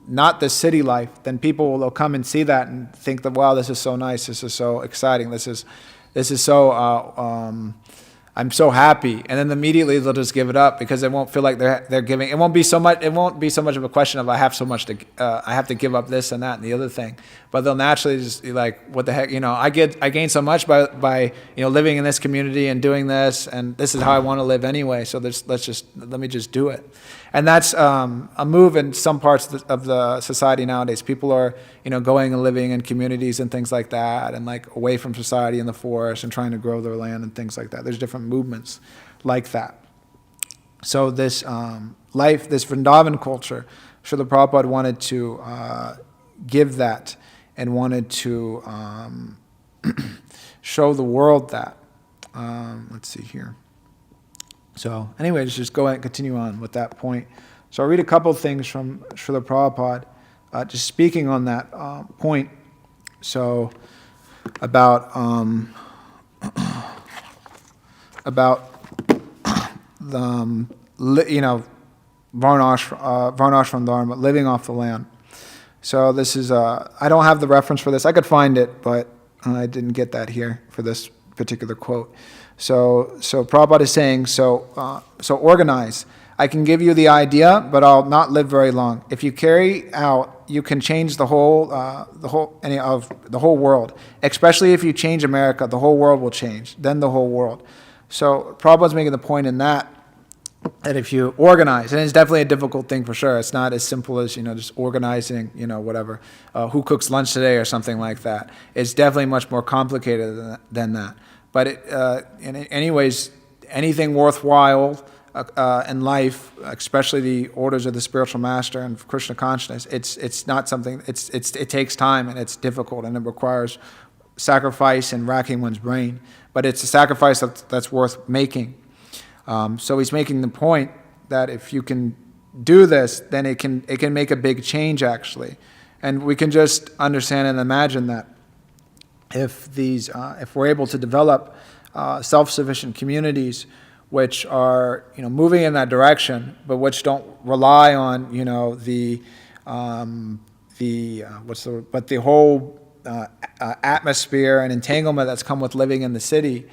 not the city life, then people will come and see that and think that, wow, this is so nice, this is so exciting, this is so I'm so happy, and then immediately they'll just give it up because they won't feel like they're giving. It won't be so much of a question of I have so much to I have to give up this and that and the other thing, but they'll naturally just be like, what the heck, I gain so much by living in this community and doing this, and this is how I want to live anyway. So let me just do it. And that's a move in some parts of the society nowadays. People are, going and living in communities and things like that, and like away from society in the forest and trying to grow their land and things like that. There's different movements like that. So this life, this Vrindavan culture. Srila Prabhupada wanted to give that and wanted to show the world that. Let's see here. So anyway, let's just go ahead and continue on with that point. So I'll read a couple things from Srila Prabhupada, just speaking on that point. So about the Varnashram Dharma, living off the land. So this is I don't have the reference for this. I could find it, but I didn't get that here for this particular quote. So Prabhupada is saying, so organize. I can give you the idea, but I'll not live very long. If you carry out, you can change the whole world. Especially if you change America, the whole world will change. Then the whole world. So Prabhupada's making the point in that if you organize, and it's definitely a difficult thing for sure. It's not as simple as, just organizing, whatever, who cooks lunch today or something like that. It's definitely much more complicated than that. But anyways, anything worthwhile in life, especially the orders of the spiritual master and Krishna consciousness, it's not something. It takes time and it's difficult and it requires sacrifice and racking one's brain. But it's a sacrifice that's worth making. So he's making the point that if you can do this, then it can make a big change actually, and we can just understand and imagine that if we're able to develop self-sufficient communities which are moving in that direction, but which don't rely on the whole atmosphere and entanglement that's come with living in the city.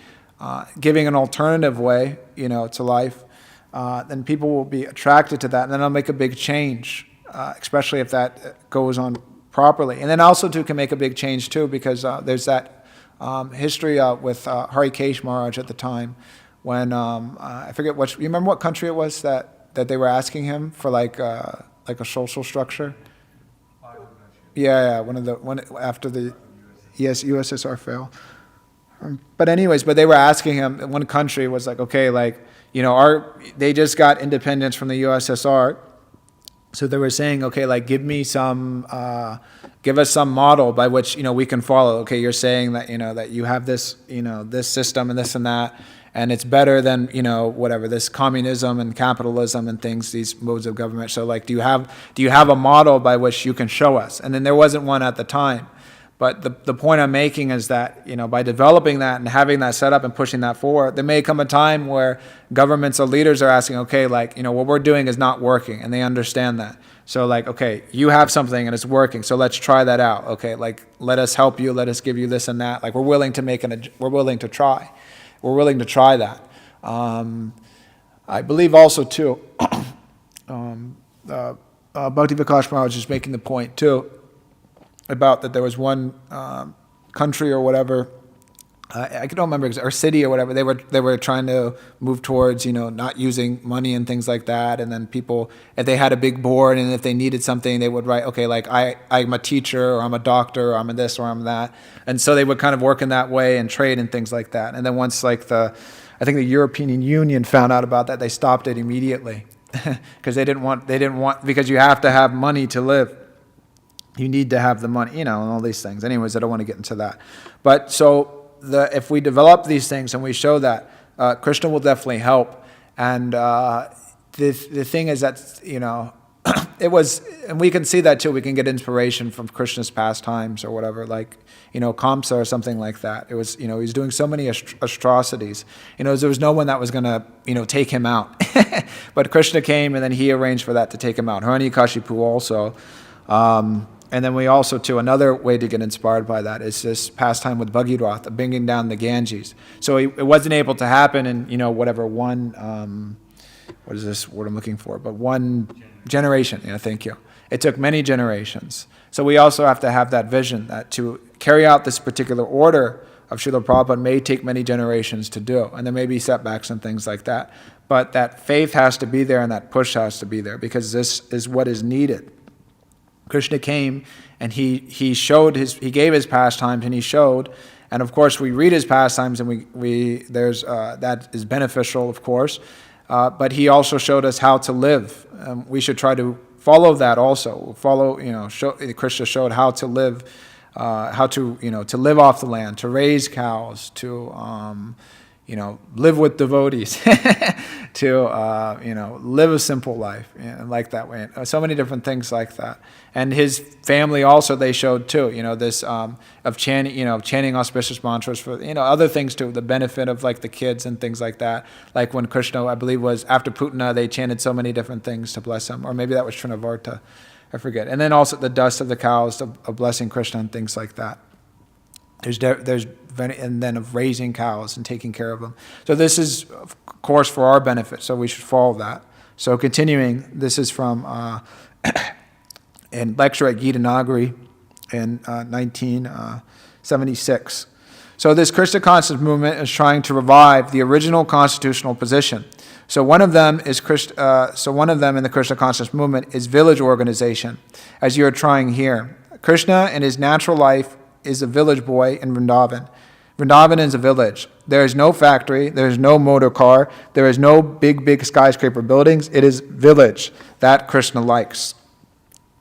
Giving an alternative way, to life, then people will be attracted to that, and then it'll make a big change, especially if that goes on properly. And then also too can make a big change too, because there's that history with Harikesh Maharaj at the time when I forget you remember what country it was that they were asking him for like a social structure. Yeah, after the USSR fell. But they were asking him, one country was like, okay, they just got independence from the USSR. So they were saying, okay, give us some model by which, we can follow. Okay, you're saying that, that you have this, this system and this and that, and it's better than, whatever, this communism and capitalism and things, these modes of government. So do you have a model by which you can show us? And then there wasn't one at the time. But the point I'm making is that, by developing that and having that set up and pushing that forward, there may come a time where governments or leaders are asking, okay, what we're doing is not working, and they understand that. So okay, you have something and it's working, so let's try that out. Okay, let us help you, let us give you this and that. We're willing to try. We're willing to try that. I believe also too, Bhakti Vikas Maharaj is making the point too, about that there was one country or whatever, I don't remember, or city or whatever, they were trying to move towards, not using money and things like that, and then people, if they had a big board and if they needed something, they would write, okay, I'm a teacher, or I'm a doctor, or I'm a this, or I'm that, and so they would kind of work in that way and trade and things like that. And then once I think the European Union found out about that, they stopped it immediately, because they didn't want, because you have to have money to live. You need to have the money, and all these things. Anyways, I don't want to get into that. But if we develop these things and we show that, Krishna will definitely help. And the thing is that, it was, and we can see that too. We can get inspiration from Krishna's pastimes or whatever, Kamsa or something like that. It was, he's doing so many atrocities. There was no one that was going to, take him out. But Krishna came and then he arranged for that to take him out. Hiranyakashipu also. And then we also, too, another way to get inspired by that is this pastime with Bhagirath, bringing down the Ganges. So it wasn't able to happen in, one, what is this word I'm looking for? But one generation. Thank you. It took many generations. So we also have to have that vision that to carry out this particular order of Srila Prabhupada may take many generations to do. And there may be setbacks and things like that. But that faith has to be there and that push has to be there, because this is what is needed. Krishna came and he gave his pastimes and he showed, and of course we read his pastimes and we there's that is beneficial, of course, but he also showed us how to live. We should try to follow that also. Krishna showed how to live, to live off the land, to raise cows, to live with devotees, to live a simple life, like that way. So many different things like that. And his family also, they showed too, this of chanting auspicious mantras for other things too, the benefit of like the kids and things like that. Like when Krishna, I believe, was after Putana, they chanted so many different things to bless him, or maybe that was Trinavarta, I forget. And then also the dust of the cows of blessing Krishna and things like that. And then of raising cows and taking care of them. So this is, of course, for our benefit. So we should follow that. So continuing, this is from in lecture at Gita Nagari in 1976. So this Krishna consciousness movement is trying to revive the original constitutional position. So one of them is one of them in the Krishna consciousness movement is village organization, as you are trying here. Krishna in his natural life is a village boy in Vrindavan. Vrindavan is a village. There is no factory. There is no motor car. There is no big skyscraper buildings. It is village. That Krishna likes.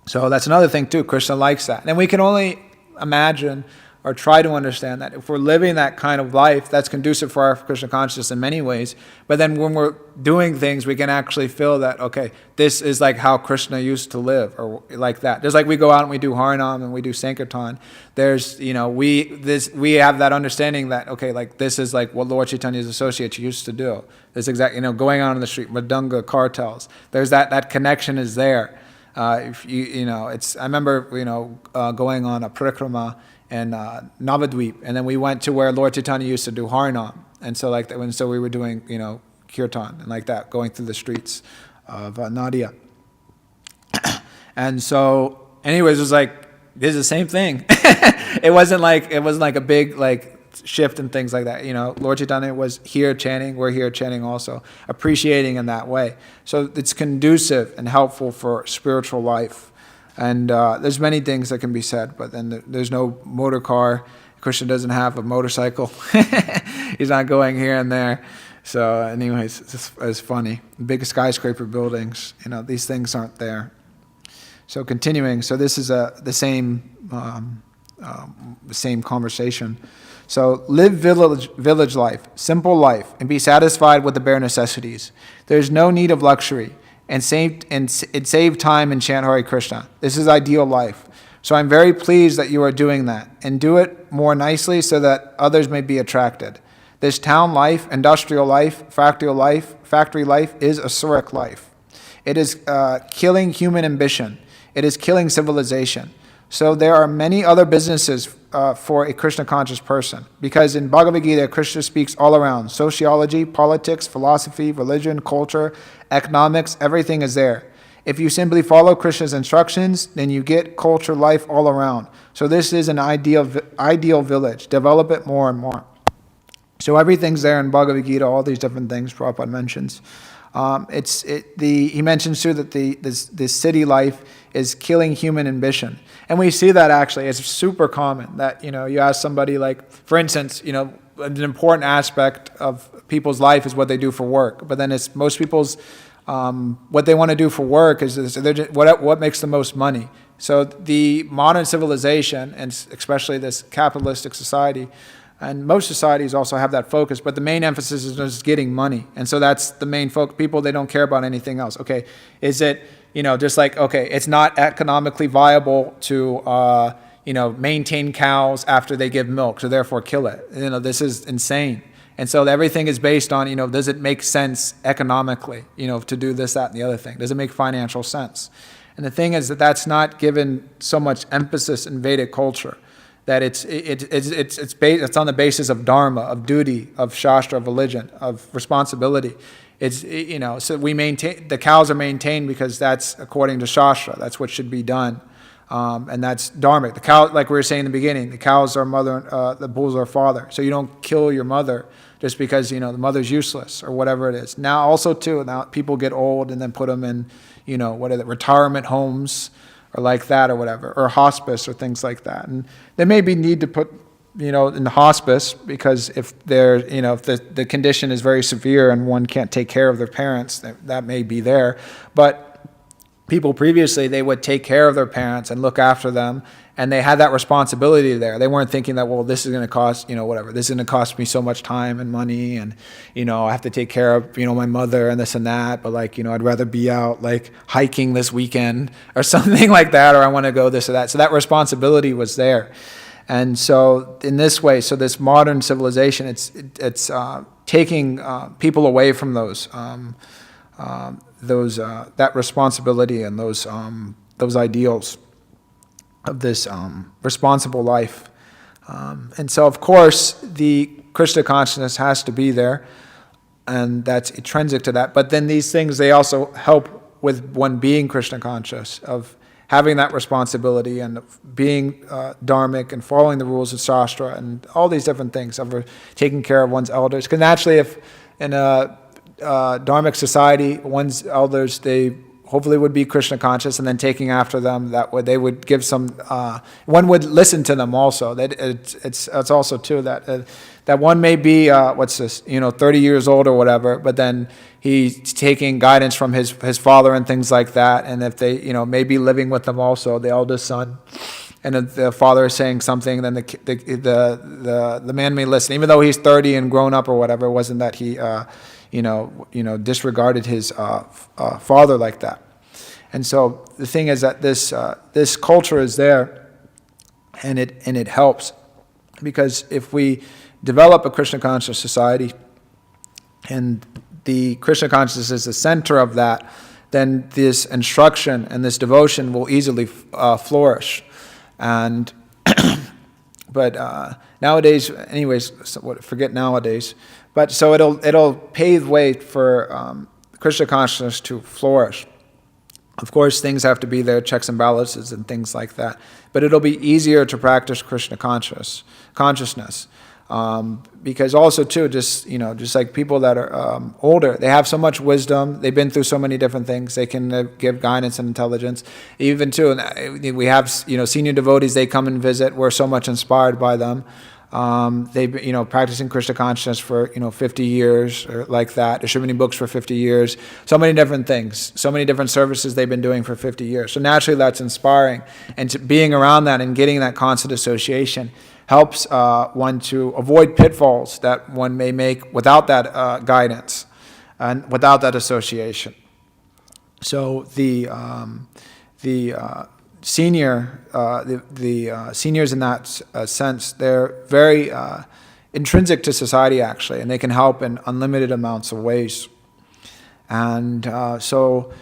So that's another thing too. Krishna likes that. And we can only imagine or try to understand that if we're living that kind of life, that's conducive for our Krishna consciousness in many ways. But then when we're doing things, we can actually feel that, okay, this is like how Krishna used to live, or like that. Just like we go out and we do Harinam and we do Sankirtan, there's, we have that understanding that, okay, like this is like what Lord Chaitanya's associates used to do. This exact, going out on the street, Madunga cartels. There's that connection is there. I remember, going on a parikrama and Navadweep, and then we went to where Lord Chaitanya used to do Harinam, and so like that. And so we were doing kirtan and like that, going through the streets of Nadia. And so, anyways, it was like this is the same thing. It wasn't like a big shift and things like that. Lord Chaitanya was here chanting. We're here chanting also, appreciating in that way. So it's conducive and helpful for spiritual life. And there's many things that can be said, but then there's no motor car. Krishna doesn't have a motorcycle. He's not going here and there. So anyways, it's funny. Big skyscraper buildings, these things aren't there. So continuing, so this is the same conversation. So live village life, simple life, and be satisfied with the bare necessities. There's no need of luxury. And save time and chant Hare Krishna. This is ideal life. So I'm very pleased that you are doing that, and do it more nicely so that others may be attracted. This town life, industrial life, factory life is asuric life. It is killing human ambition. It is killing civilization. So there are many other businesses for a Krishna conscious person, because in Bhagavad Gita, Krishna speaks all around. Sociology, politics, philosophy, religion, culture, economics, everything is there. If you simply follow Krishna's instructions, then you get culture life all around. So this is an ideal village. Develop it more and more. So everything's there in Bhagavad Gita, all these different things Prabhupada mentions. He mentions too that this city life is killing human ambition. And we see that actually, it's super common that, you ask somebody like, for instance, an important aspect of people's life is what they do for work. But then it's most people's, what they want to do for work is what makes the most money. So the modern civilization, and especially this capitalistic society, and most societies also have that focus, but the main emphasis is just getting money. And so that's the main focus. People, they don't care about anything else. Okay, is it, just like, okay, it's not economically viable to, maintain cows after they give milk, so therefore kill it. This is insane. And so everything is based on, does it make sense economically, to do this, that, and the other thing? Does it make financial sense? And the thing is that that's not given so much emphasis in Vedic culture. That it's on the basis of dharma, of duty, of shastra, of religion, of responsibility. So we maintain, the cows are maintained because that's according to shastra. That's what should be done, and that's dharmic. The cow, like we were saying in the beginning, the cows are mother, the bulls are father. So you don't kill your mother just because the mother's useless or whatever it is. Now also too, now people get old and then put them in, retirement homes, or like that or whatever, or hospice or things like that. And there may be need to put in the hospice, because if they're, if the condition is very severe and one can't take care of their parents, that may be there. But people previously, they would take care of their parents and look after them, and they had that responsibility there. They weren't thinking that, well, this is going to cost, whatever, this is going to cost me so much time and money, and, I have to take care of, my mother and this and that, but like, I'd rather be out like hiking this weekend or something like that, or I want to go this or that. So that responsibility was there. And so in this way, so this modern civilization, it's taking people away from that responsibility and those ideals of this responsible life. And so, of course, the Krishna consciousness has to be there, and that's intrinsic to that. But then these things, they also help with one being Krishna conscious, of having that responsibility and being dharmic and following the rules of Shastra and all these different things, of taking care of one's elders. Because naturally, if in a dharmic society, one's elders, they hopefully would be Krishna conscious, and then taking after them, that way they would give some, one would listen to them also. That it's also too that one may be, 30 years old or whatever, but then he's taking guidance from his father and things like that. And if they, may be living with them also, the eldest son, and if the father is saying something, then the man may listen, even though he's 30 and grown up or whatever. It wasn't that he, disregarded his father like that. And so the thing is that this culture is there, and it helps, because if we develop a Krishna conscious society, and the Krishna consciousness is the center of that, then this instruction and this devotion will easily flourish. And but nowadays, anyways, forget nowadays. But so it'll pave way for Krishna consciousness to flourish. Of course, things have to be there, checks and balances and things like that. But it'll be easier to practice Krishna consciousness. Because also too, just like people that are older, they have so much wisdom, they've been through so many different things, they can give guidance and intelligence. Even too, we have senior devotees, they come and visit, we're so much inspired by them. They've been, practicing Krishna consciousness for 50 years or like that. Distributing books for 50 years. So many different things, so many different services they've been doing for 50 years. So naturally, that's inspiring, and being around that and getting that constant association helps one to avoid pitfalls that one may make without that guidance and without that association. So the seniors in that sense, they're very intrinsic to society actually, and they can help in unlimited amounts of ways. And so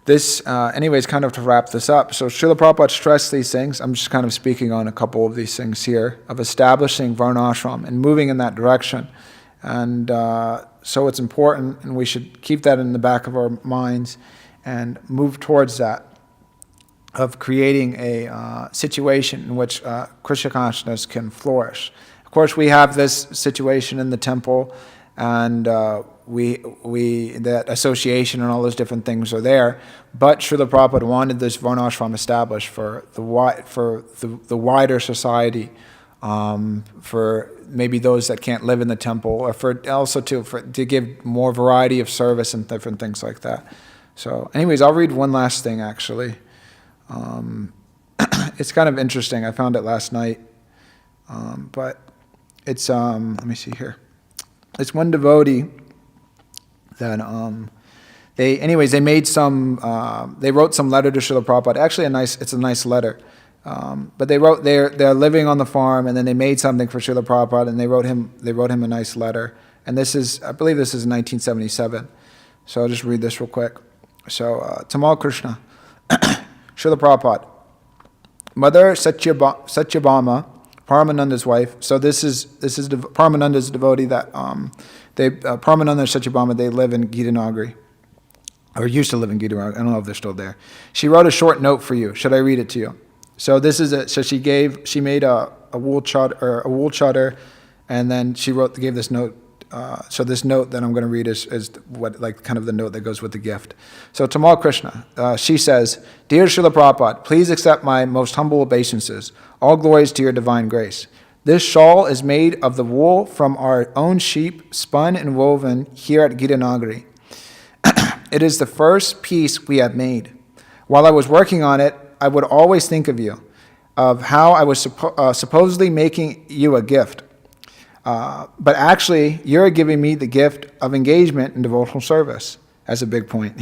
this, anyways, kind of to wrap this up. So Srila Prabhupada stressed these things. I'm just kind of speaking on a couple of these things here, of establishing varnashram and moving in that direction. And so it's important, and we should keep that in the back of our minds and move towards that, of creating a situation in which Krishna consciousness can flourish. Of course, we have this situation in the temple, and we that association and all those different things are there. But Srila Prabhupada wanted this varnashram established for the wider society, for maybe those that can't live in the temple, or for also to give more variety of service and different things like that. So, anyways, I'll read one last thing actually. It's kind of interesting. I found it last night, but it's let me see here. It's one devotee that they made some. They wrote some letter to Srila Prabhupada. Actually, it's a nice letter. But they're living on the farm, and then they made something for Srila Prabhupada, and they wrote him a nice letter. And I believe this is 1977. So I'll just read this real quick. So Tamal Krishna. Srila Prabhupada, Mother Satyabhama, Paramananda's wife. So this is Paramananda's devotee that Paramananda and Satyabhama, they live in Gitanagari, or used to live in Gitanagari. I don't know if they're still there. She wrote a short note for you. Should I read it to you? So this is it. So she made a wool chutter, and then she gave this note. So this note that I'm going to read is what, like, kind of the note that goes with the gift. So Tamal Krishna, she says, Dear Srila Prabhupada, please accept my most humble obeisances. All glories to your divine grace. This shawl is made of the wool from our own sheep, spun and woven here at Gitanagari. It is the first piece we have made. While I was working on it, I would always think of you, of how I was supposedly making you a gift. But actually, you're giving me the gift of engagement in devotional service. That's a big point.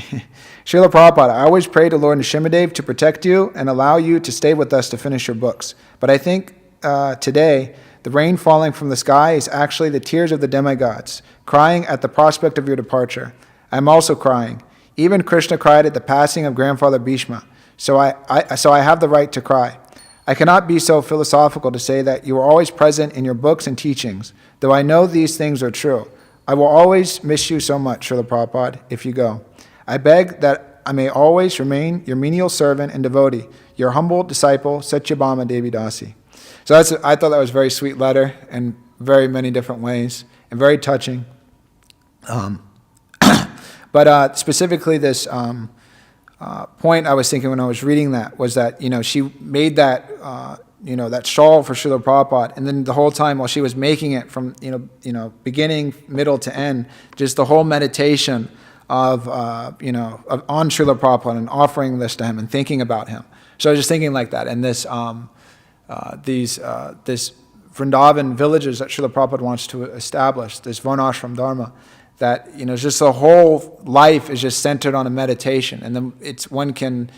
Srila Prabhupada, I always pray to Lord Nrsimhadev to protect you and allow you to stay with us to finish your books. But I think today, the rain falling from the sky is actually the tears of the demigods, crying at the prospect of your departure. I'm also crying. Even Krishna cried at the passing of grandfather Bhishma. So I have the right to cry. I cannot be so philosophical to say that you are always present in your books and teachings, though I know these things are true. I will always miss you so much, Srila Prabhupada, if you go. I beg that I may always remain your menial servant and devotee, your humble disciple, Satyabhama Devi Dasi. So I thought that was a very sweet letter in very many different ways and very touching. But specifically this point I was thinking when I was reading that was that, she made that, that shawl for Srila Prabhupada, and then the whole time while she was making it from, beginning, middle to end, just the whole meditation of on Srila Prabhupada and offering this to him and thinking about him. So I was just thinking like that, and this Vrindavan villages that Srila Prabhupada wants to establish, this Varnashram Dharma, that just the whole life is just centered on a meditation, and then one can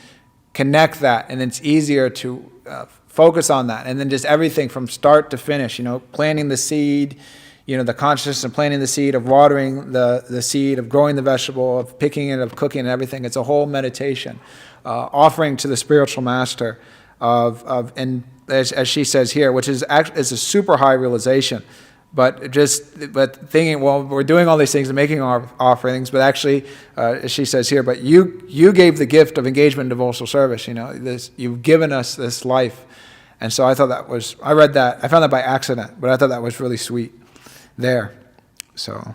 connect that, and it's easier to focus on that, and then just everything from start to finish. Planting the seed, the consciousness of planting the seed, of watering the seed, of growing the vegetable, of picking it, of cooking, and everything. It's a whole meditation, offering to the spiritual master and as she says here, which is actually a super high realization. But thinking, well, we're doing all these things and making our offerings, but actually, as she says here, but you gave the gift of engagement in devotional service. You've given us this life, and so I found that by accident, but I thought that was really sweet there. So,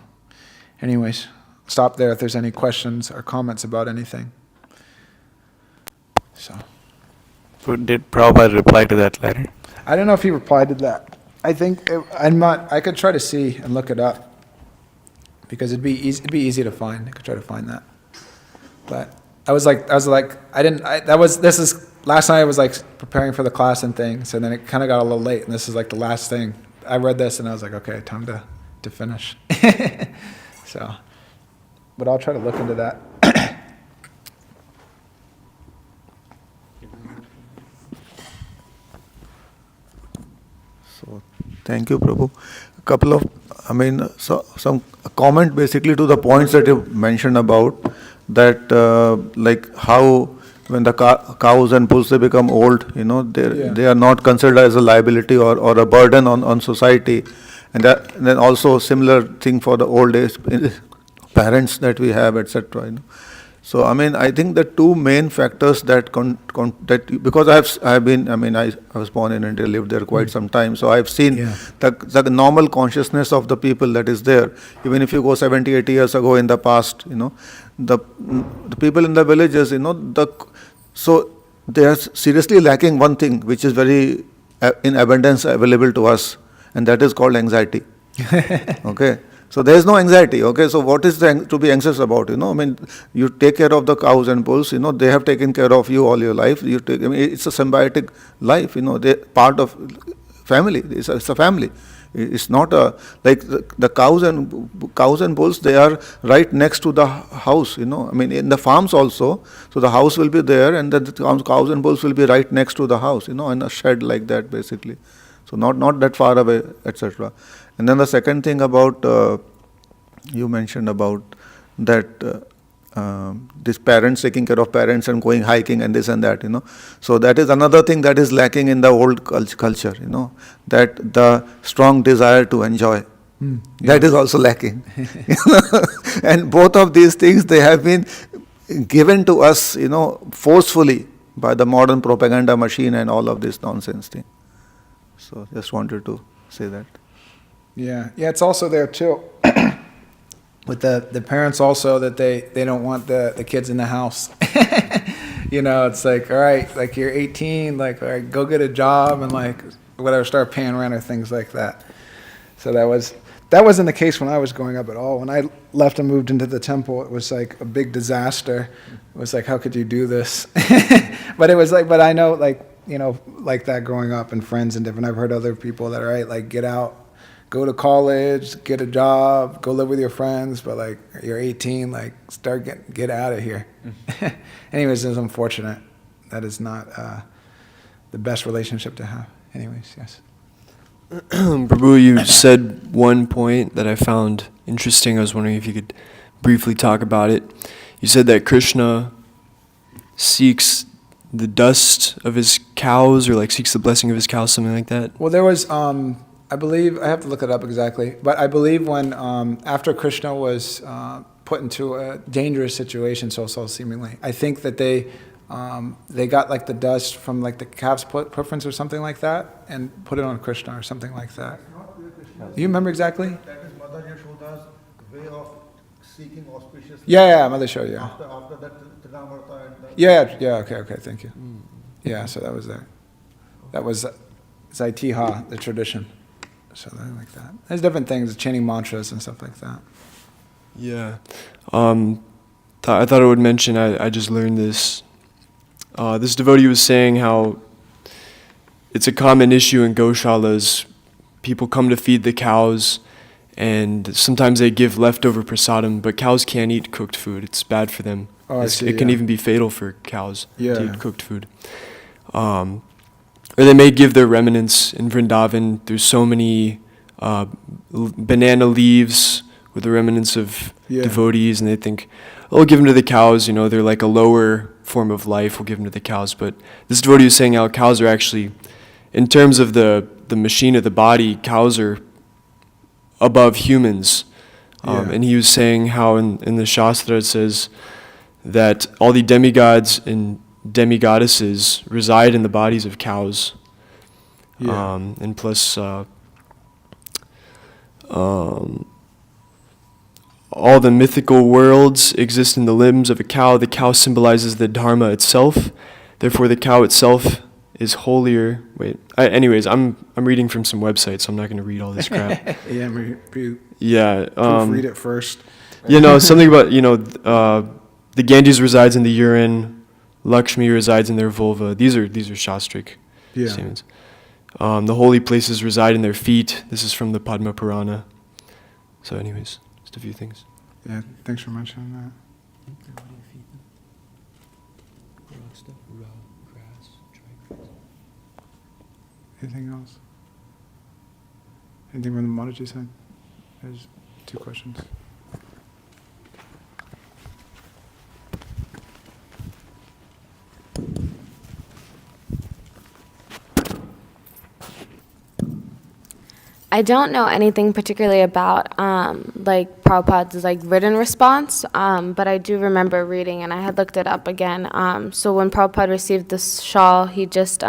anyways, stop there if there's any questions or comments about anything. So did Prabhupada reply to that letter? I don't know if he replied to that. I think I could try to see and look it up because it'd be easy to find. I could try to find that. But last night I was like preparing for the class and things, and then it kind of got a little late, and this is like the last thing. I read this and I was like, okay, time to finish. So, but I'll try to look into that. So, thank you, Prabhu. A couple of, some comment basically to the points that you mentioned about that, like how when the cows and bulls they become old, they are not considered as a liability or a burden on society, and then also similar thing for the old age parents that we have, etc. So I think the two main factors that because I was born in India, lived there quite some time, so I've seen the normal consciousness of the people that is there. Even if you go 70, 80 years ago in the past, the people in the villages, so they are seriously lacking one thing which is very in abundance available to us, and that is called anxiety. Okay. So there is no anxiety, okay? So what is to be anxious about, you take care of the cows and bulls, they have taken care of you all your life. It's a symbiotic life, they're part of family. It's a family. It's not like the cows and bulls, they are right next to the house, in the farms also. So the house will be there, and then the cows and bulls will be right next to the house, in a shed like that, basically. So not that far away, etc. And then the second thing about, you mentioned about that these parents taking care of parents and going hiking and this and that, So that is another thing that is lacking in the old culture, that the strong desire to enjoy. That is also lacking. And both of these things, they have been given to us, forcefully by the modern propaganda machine and all of this nonsense thing. So just wanted to say that. Yeah, it's also there too. With the parents also, that they don't want the kids in the house. It's like, all right, like you're 18, like, all right, go get a job and like whatever, start paying rent or things like that. So that wasn't the case when I was growing up at all. When I left and moved into the temple, it was like a big disaster. It was like, how could you do this? But it was like, but I know, like, you know, like that growing up and friends and different. I've heard other people that are right, like, get out, go to college, get a job, go live with your friends. But like, you're 18, like, get out of here. Anyways, it's unfortunate. That is not the best relationship to have. Anyways, yes. Prabhu, you said one point that I found interesting. I was wondering if you could briefly talk about it. You said that Krishna seeks the dust of his cows, or like seeks the blessing of his cows, something like that. Well, there was, I believe, I have to look it up exactly, but I believe when, after Krishna was put into a dangerous situation, so seemingly, I think that they got like the dust from like the calf's preference or something like that, and put it on Krishna or something like that. Do you remember exactly? That is Mother Yashoda's way of seeking auspicious. Yeah, Mother Show, yeah. After that, Trinavarta and the. Yeah, okay, thank you. Yeah, so that was there. That was Zaitiha, the tradition. So like that. There's different things, chanting mantras and stuff like that. Yeah. I thought I would mention, I just learned this. This devotee was saying how it's a common issue in Goshalas. People come to feed the cows, and sometimes they give leftover prasadam, but cows can't eat cooked food. It's bad for them. Oh, I see, It can yeah. even be fatal for cows to Yeah. eat cooked food. Or they may give their remnants in Vrindavan. There's so many banana leaves with the remnants of Yeah. devotees, and they think, oh, we'll give them to the cows. You know, they're like a lower form of life. We'll give them to the cows. But this devotee was saying how cows are actually, in terms of the machine of the body, cows are above humans. Yeah. And he was saying how in the Shastra it says that all the demigods and demigoddesses reside in the bodies of cows. Yeah. And plus, all the mythical worlds exist in the limbs of a cow. The cow symbolizes the Dharma itself. Therefore, the cow itself is holier. Wait. Anyways, I'm reading from some websites, so I'm not going to read all this crap. Yeah, Yeah. read it first. You know, something about, the Ganges resides in the urine, Lakshmi resides in their vulva. These are shastric Yeah. statements. The holy places reside in their feet. This is from the Padma Purana. So anyways, just a few things. Yeah, thanks for mentioning that. Anything else? Anything from the Mataji side? There's 2 questions. I don't know anything particularly about like Prabhupada's like written response, but I do remember reading, and I had looked it up again. So when Prabhupada received this shawl, he just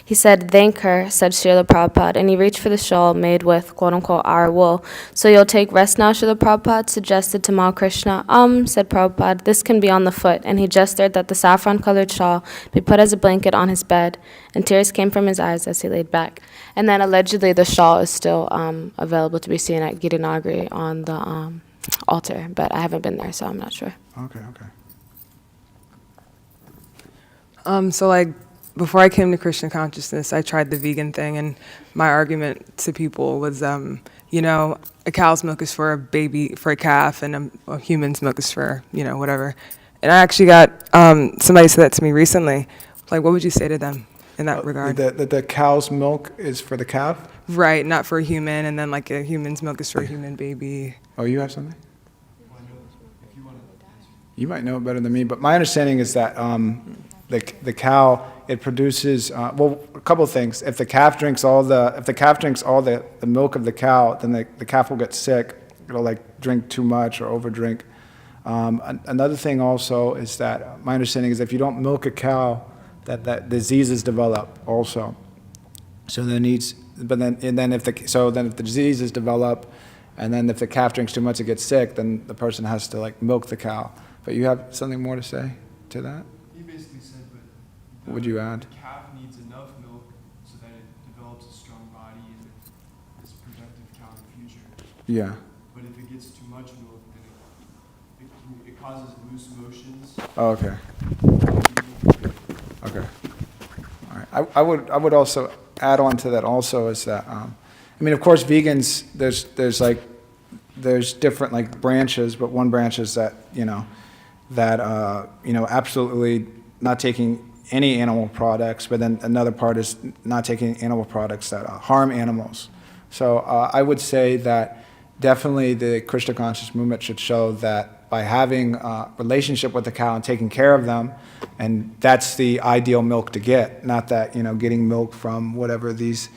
he said, "Thank her," said Srila Prabhupada, and he reached for the shawl made with quote unquote our wool. "So you'll take rest now," Srila Prabhupada suggested to Mal Krishna. Said Prabhupada, "This can be on the foot," and he gestured that the saffron-colored shawl be put as a blanket on his bed, and tears came from his eyes as he laid back. And then allegedly the shawl is still available to be seen at Girinagri on the altar, but I haven't been there, so I'm not sure. Okay. So like before I came to Krishna consciousness, I tried the vegan thing, and my argument to people was, a cow's milk is for a baby, for a calf, and a human's milk is for, whatever. And I actually got somebody said that to me recently. Like, what would you say to them in that regard? That the cow's milk is for the calf? Right, not for a human, and then like a human's milk is for a human baby. Oh, you have something? You might know it better than me, but my understanding is that the cow, it produces a couple of things. If the calf drinks all the milk of the cow, then the calf will get sick. It'll like drink too much or overdrink. Another thing also is that my understanding is if you don't milk a cow, that diseases develop also. So if the diseases develop, and then if the calf drinks too much, it gets sick, then the person has to like milk the cow. But you have something more to say to that? He basically said, but What would you add? the calf needs enough milk so that it develops a Yeah. But if it gets too much milk, then it causes loose motions. Oh, okay. Okay. All right. I would also add on to that also is that, I mean, of course, vegans, there's different like branches, but one branch is that, absolutely not taking any animal products, but then another part is not taking animal products that harm animals. So I would say that definitely the Krishna conscious movement should show that by having a relationship with the cow and taking care of them, and that's the ideal milk to get, not that, getting milk from whatever these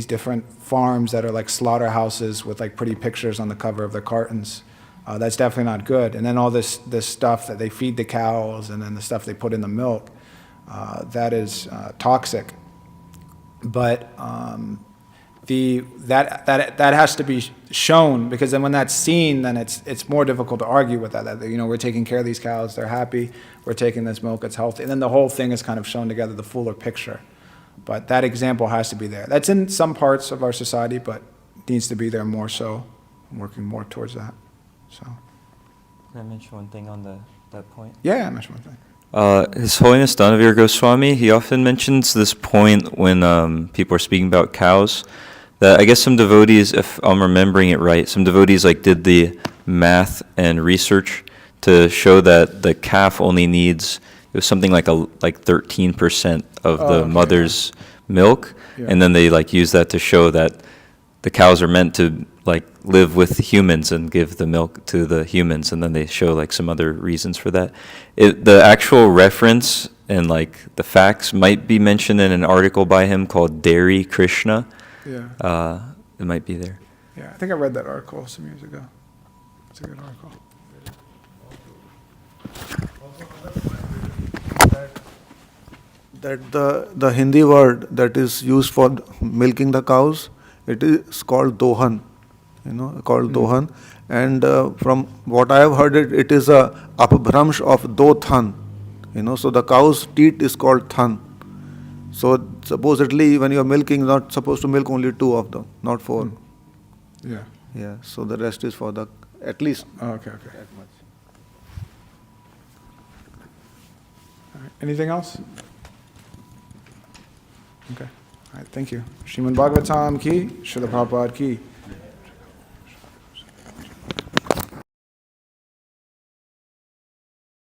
different farms that are like slaughterhouses with like pretty pictures on the cover of their cartons. That's definitely not good. And then all this stuff that they feed the cows and then the stuff they put in the milk, that is toxic. But that has to be shown, because then when that's seen, then it's more difficult to argue with that. We're taking care of these cows, they're happy, we're taking this milk, it's healthy. And then the whole thing is kind of shown together, the fuller picture. But that example has to be there. That's in some parts of our society, but needs to be there more so. I'm working more towards that. So. Can I mention one thing on that point? Yeah, I mentioned one thing. His Holiness Dhanavir Goswami, he often mentions this point when people are speaking about cows, that I guess some devotees, if I'm remembering it right, some devotees like did the math and research to show that the calf only needs, it was something like 13% of the mother's milk, Yeah. and then they like use that to show that the cows are meant to like live with humans and give the milk to the humans, and then they show like some other reasons for that. The actual reference and like the facts might be mentioned in an article by him called Dairy Krishna. Yeah. It might be there. Yeah, I think I read that article some years ago. It's a good article. That the Hindi word that is used for milking the cows, it is called dohan, called dohan. And from what I have heard, it is a apabhramsh of do than, so the cow's teat is called than. So supposedly when you are milking, you're not supposed to milk only 2 of them, not 4. Yeah. Yeah, so the rest is for the, at least. Oh, okay. That much. All right. Anything else? Okay. All right, thank you. Srimad Bhagavatam ki, Srila Prabhupada ki.